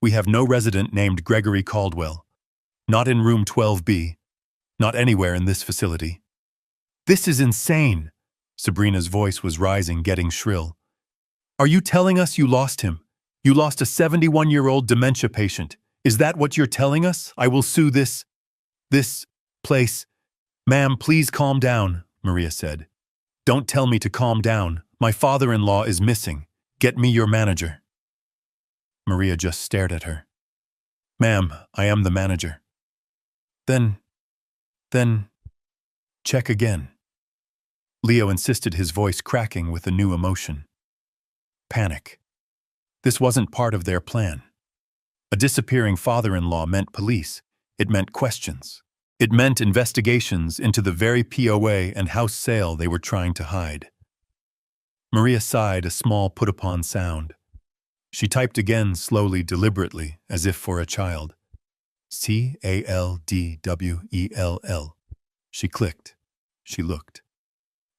We have no resident named Gregory Caldwell. Not in room 12B. Not anywhere in this facility. This is insane. Sabrina's voice was rising, getting shrill. Are you telling us you lost him? You lost a 71-year-old dementia patient. Is that what you're telling us? I will sue this place. Ma'am, please calm down, Maria said. Don't tell me to calm down. My father-in-law is missing. Get me your manager. Maria just stared at her. Ma'am, I am the manager. Then, check again. Leo insisted, his voice cracking with a new emotion. Panic. This wasn't part of their plan. A disappearing father-in-law meant police. It meant questions. It meant investigations into the very POA and house sale they were trying to hide. Maria sighed, a small put-upon sound. She typed again, slowly, deliberately, as if for a child. Caldwell. She clicked. She looked.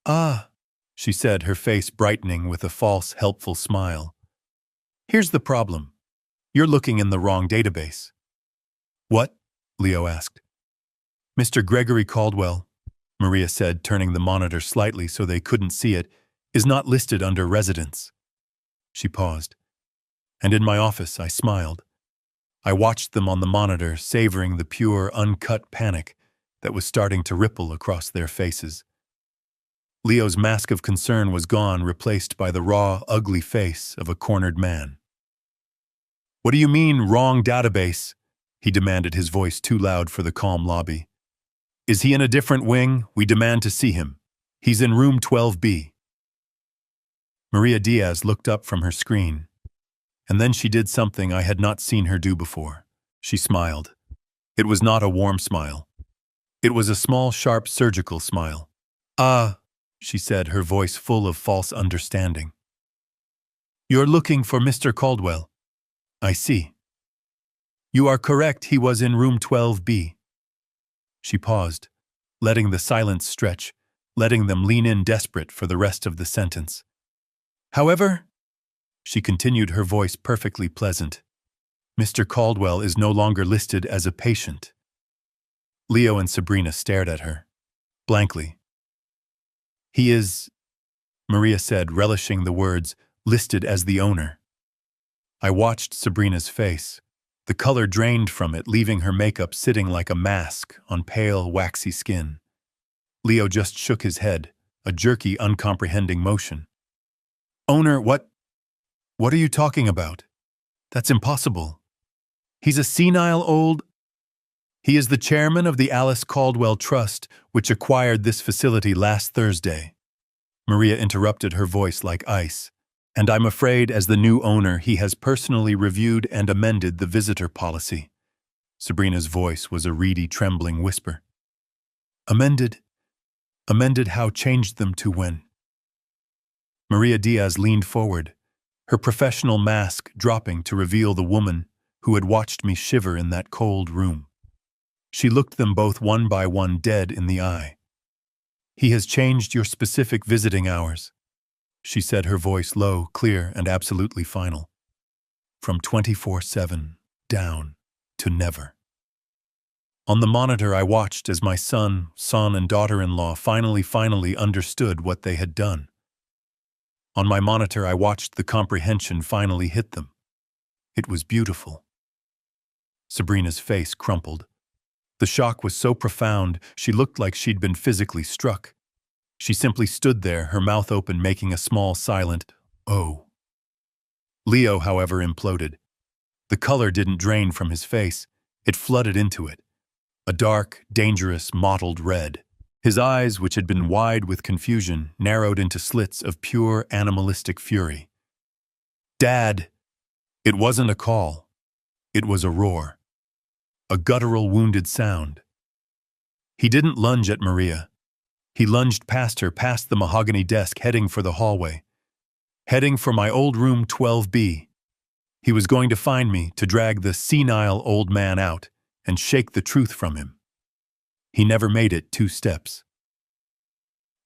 Ah, she said, her face brightening with a false, helpful smile. Here's the problem. You're looking in the wrong database. What? Leo asked. Mr. Gregory Caldwell, Maria said, turning the monitor slightly so they couldn't see it, is not listed under residents. She paused. And in my office, I smiled. I watched them on the monitor, savoring the pure, uncut panic that was starting to ripple across their faces. Leo's mask of concern was gone, replaced by the raw, ugly face of a cornered man. What do you mean, wrong database? He demanded, his voice too loud for the calm lobby. Is he in a different wing? We demand to see him. He's in room 12B. Maria Diaz looked up from her screen. And then she did something I had not seen her do before. She smiled. It was not a warm smile. It was a small, sharp, surgical smile. Ah, she said, her voice full of false understanding. You're looking for Mr. Caldwell. I see. You are correct, he was in room 12B. She paused, letting the silence stretch, letting them lean in desperate for the rest of the sentence. However, she continued, her voice perfectly pleasant, Mr. Caldwell is no longer listed as a patient. Leo and Sabrina stared at her, blankly. He is, Maria said, relishing the words, listed as the owner. I watched Sabrina's face. The color drained from it, leaving her makeup sitting like a mask on pale, waxy skin. Leo just shook his head, a jerky, uncomprehending motion. Owner, what are you talking about? That's impossible. He's a senile old... He is the chairman of the Alice Caldwell Trust, which acquired this facility last Thursday. Maria interrupted, her voice like ice. And I'm afraid, as the new owner, he has personally reviewed and amended the visitor policy. Sabrina's voice was a reedy, trembling whisper. Amended? Amended how? Changed them to when? Maria Diaz leaned forward, her professional mask dropping to reveal the woman who had watched me shiver in that cold room. She looked them both one by one dead in the eye. He has changed your specific visiting hours, she said, her voice low, clear, and absolutely final. From 24/7 down to never. On the monitor I watched as my son and daughter-in-law finally understood what they had done. On my monitor I watched the comprehension finally hit them. It was beautiful. Sabrina's face crumpled. The shock was so profound, she looked like she'd been physically struck. She simply stood there, her mouth open, making a small, silent, "Oh." Leo, however, imploded. The color didn't drain from his face. It flooded into it. A dark, dangerous, mottled red. His eyes, which had been wide with confusion, narrowed into slits of pure animalistic fury. Dad! It wasn't a call. It was a roar. A guttural, wounded sound. He didn't lunge at Maria. He lunged past her, past the mahogany desk, heading for the hallway. Heading for my old room 12B. He was going to find me, to drag the senile old man out and shake the truth from him. He never made it 2 steps.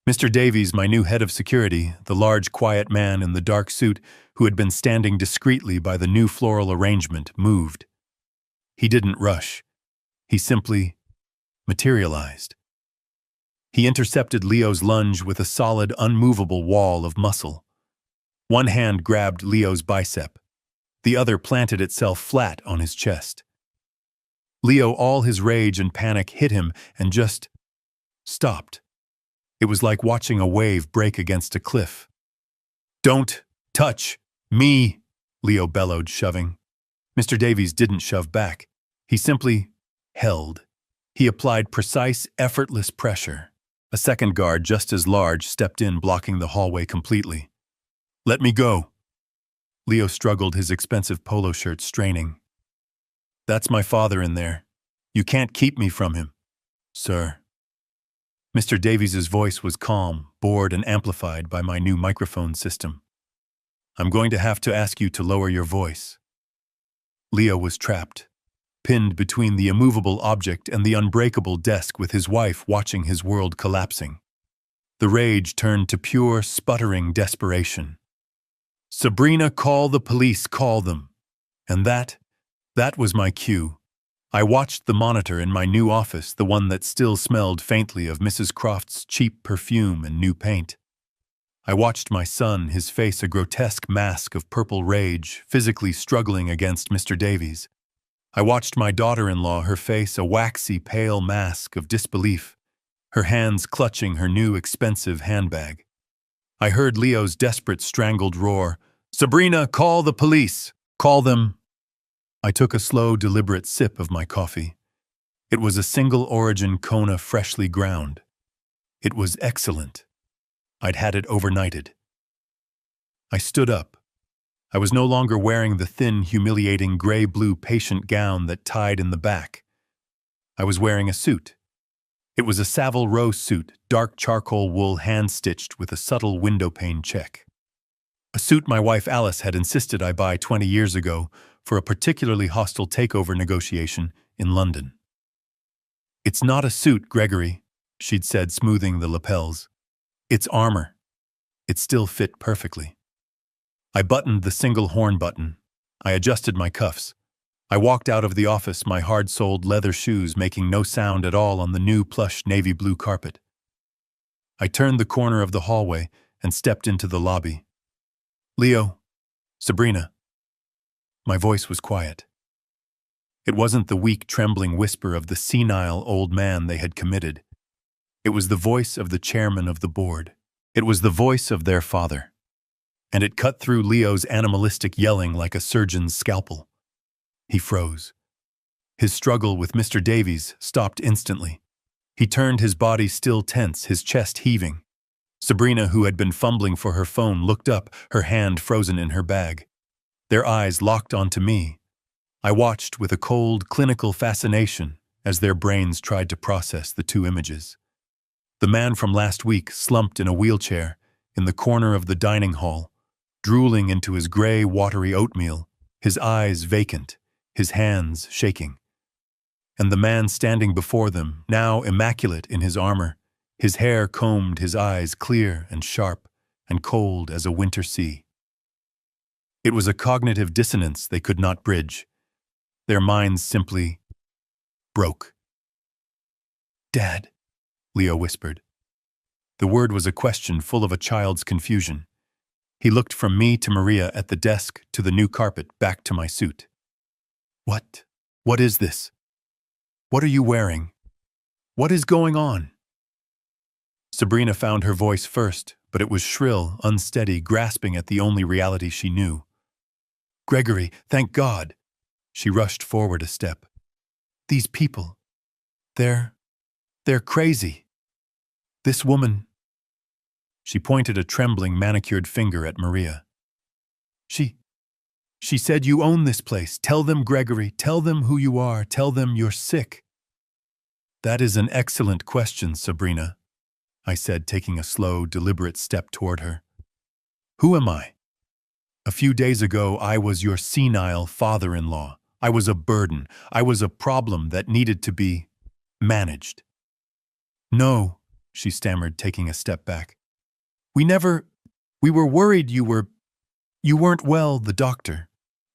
Mr. Davies, my new head of security, the large, quiet man in the dark suit who had been standing discreetly by the new floral arrangement, moved. He didn't rush. He simply materialized. He intercepted Leo's lunge with a solid, unmovable wall of muscle. One hand grabbed Leo's bicep. The other planted itself flat on his chest. Leo, all his rage and panic, hit him and just stopped. It was like watching a wave break against a cliff. "Don't touch me," Leo bellowed, shoving. Mr. Davies didn't shove back. He simply held. He applied precise, effortless pressure. A second guard, just as large, stepped in, blocking the hallway completely. "Let me go." Leo struggled, his expensive polo shirt straining. "That's my father in there. You can't keep me from him." "Sir." Mr. Davies's voice was calm, bored, and amplified by my new microphone system. "I'm going to have to ask you to lower your voice." Leo was trapped, pinned between the immovable object and the unbreakable desk, with his wife watching his world collapsing. The rage turned to pure, sputtering desperation. "Sabrina, call the police, call them." And that was my cue. I watched the monitor in my new office, the one that still smelled faintly of Mrs. Croft's cheap perfume and new paint. I watched my son, his face a grotesque mask of purple rage, physically struggling against Mr. Davies. I watched my daughter-in-law, her face a waxy, pale mask of disbelief, her hands clutching her new expensive handbag. I heard Leo's desperate, strangled roar, "Sabrina, call the police! Call them!" I took a slow, deliberate sip of my coffee. It was a single-origin Kona, freshly ground. It was excellent. I'd had it overnighted. I stood up. I was no longer wearing the thin, humiliating gray-blue patient gown that tied in the back. I was wearing a suit. It was a Savile Row suit, dark charcoal wool, hand-stitched with a subtle windowpane check. A suit my wife Alice had insisted I buy 20 years ago for a particularly hostile takeover negotiation in London. "It's not a suit, Gregory," she'd said, smoothing the lapels. "It's armor. It still fit perfectly." I buttoned the single horn button. I adjusted my cuffs. I walked out of the office, my hard-soled leather shoes making no sound at all on the new plush navy blue carpet. I turned the corner of the hallway and stepped into the lobby. Leo, Sabrina. My voice was quiet. It wasn't the weak, trembling whisper of the senile old man they had committed. It was the voice of the chairman of the board. It was the voice of their father. And it cut through Leo's animalistic yelling like a surgeon's scalpel. He froze. His struggle with Mr. Davies stopped instantly. He turned, his body still tense, his chest heaving. Sabrina, who had been fumbling for her phone, looked up, her hand frozen in her bag. Their eyes locked onto me. I watched with a cold, clinical fascination as their brains tried to process the two images. The man from last week slumped in a wheelchair in the corner of the dining hall, drooling into his gray, watery oatmeal, his eyes vacant, his hands shaking. And the man standing before them, now immaculate in his armor, his hair combed, his eyes clear and sharp and cold as a winter sea. It was a cognitive dissonance they could not bridge. Their minds simply broke. "Dad," Leo whispered. The word was a question full of a child's confusion. He looked from me to Maria at the desk, to the new carpet, back to my suit. What is this? What are you wearing? What is going on?" Sabrina found her voice first, but it was shrill, unsteady, grasping at the only reality she knew. "Gregory, thank God!" She rushed forward a step. "These people, they're crazy. This woman..." She pointed a trembling, manicured finger at Maria. She said you own this place. Tell them, Gregory, tell them who you are. Tell them you're sick." "That is an excellent question, Sabrina," I said, taking a slow, deliberate step toward her. "Who am I? A few days ago, I was your senile father-in-law. I was a burden. I was a problem that needed to be managed." "No," she stammered, taking a step back. We were worried you weren't well, the doctor.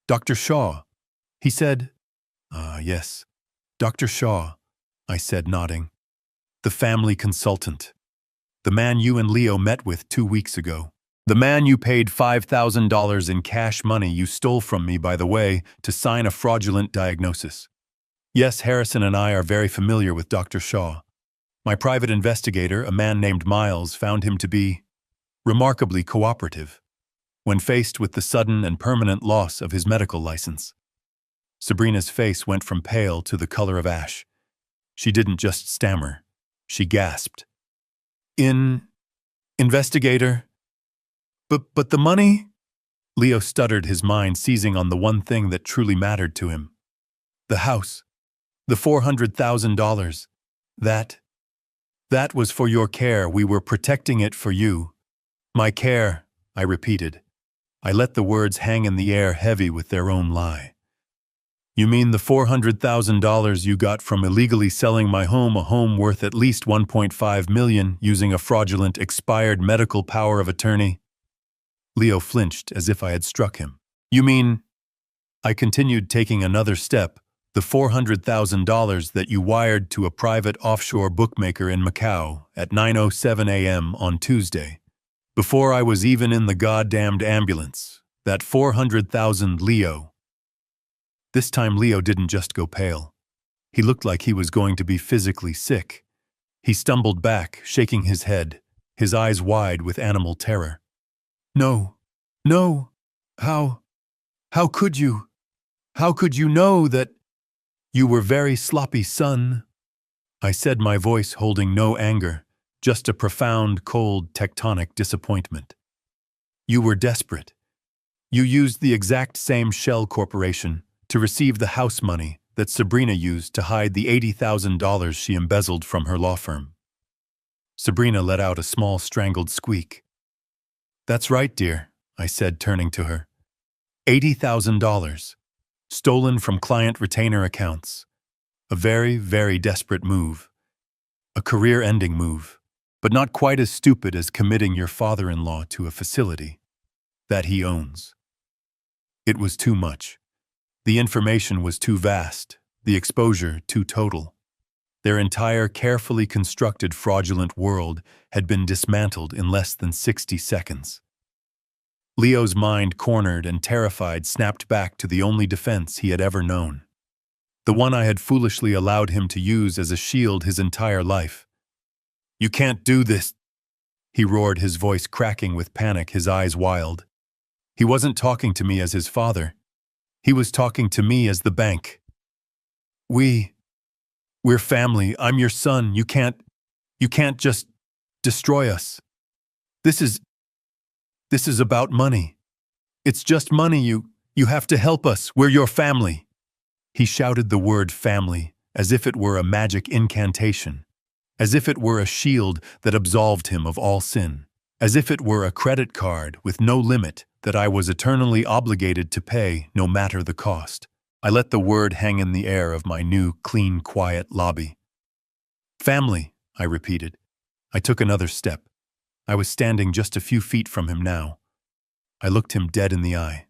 Dr. Shaw. He said..." Yes, Dr. Shaw," I said, nodding. "The family consultant. The man you and Leo met with 2 weeks ago. The man you paid $5,000 in cash money you stole from me, by the way, to sign a fraudulent diagnosis. Yes, Harrison and I are very familiar with Dr. Shaw. My private investigator, a man named Miles, found him to be remarkably cooperative when faced with the sudden and permanent loss of his medical license." Sabrina's face went from pale to the color of ash. She didn't just stammer. She gasped. Investigator? But the money?" Leo stuttered, his mind seizing on the one thing that truly mattered to him. "The house. The $400,000. That was for your care. We were protecting it for you." "My care," I repeated. I let the words hang in the air, heavy with their own lie. "You mean the $400,000 you got from illegally selling my home, a home worth at least $1.5 million, using a fraudulent, expired medical power of attorney?" Leo flinched as if I had struck him. "You mean..." I continued, taking another step, "the $400,000 that you wired to a private offshore bookmaker in Macau at 9:07 a.m. on Tuesday. Before I was even in the goddamned ambulance. That $400,000, Leo." This time Leo didn't just go pale. He looked like he was going to be physically sick. He stumbled back, shaking his head, his eyes wide with animal terror. No. How could you? How could you know that? You were very sloppy, son," I said, my voice holding no anger, just a profound, cold, tectonic disappointment. "You were desperate. You used the exact same shell corporation to receive the house money that Sabrina used to hide the $80,000 she embezzled from her law firm." Sabrina let out a small, strangled squeak. "That's right, dear," I said, turning to her. $80,000, stolen from client retainer accounts. A very, very desperate move. A career-ending move. But not quite as stupid as committing your father-in-law to a facility that he owns. It was too much. The information was too vast, the exposure too total. Their entire carefully constructed fraudulent world had been dismantled in less than 60 seconds. Leo's mind, cornered and terrified, snapped back to the only defense he had ever known. The one I had foolishly allowed him to use as a shield his entire life. "You can't do this," he roared, his voice cracking with panic, his eyes wild. He wasn't talking to me as his father. He was talking to me as the bank. We're family. I'm your son. You can't just destroy us. This is about money. It's just money. You have to help us. We're your family." He shouted the word family as if it were a magic incantation, as if it were a shield that absolved him of all sin, as if it were a credit card with no limit that I was eternally obligated to pay no matter the cost. I let the word hang in the air of my new, clean, quiet lobby. "Family," I repeated. I took another step. I was standing just a few feet from him now. I looked him dead in the eye.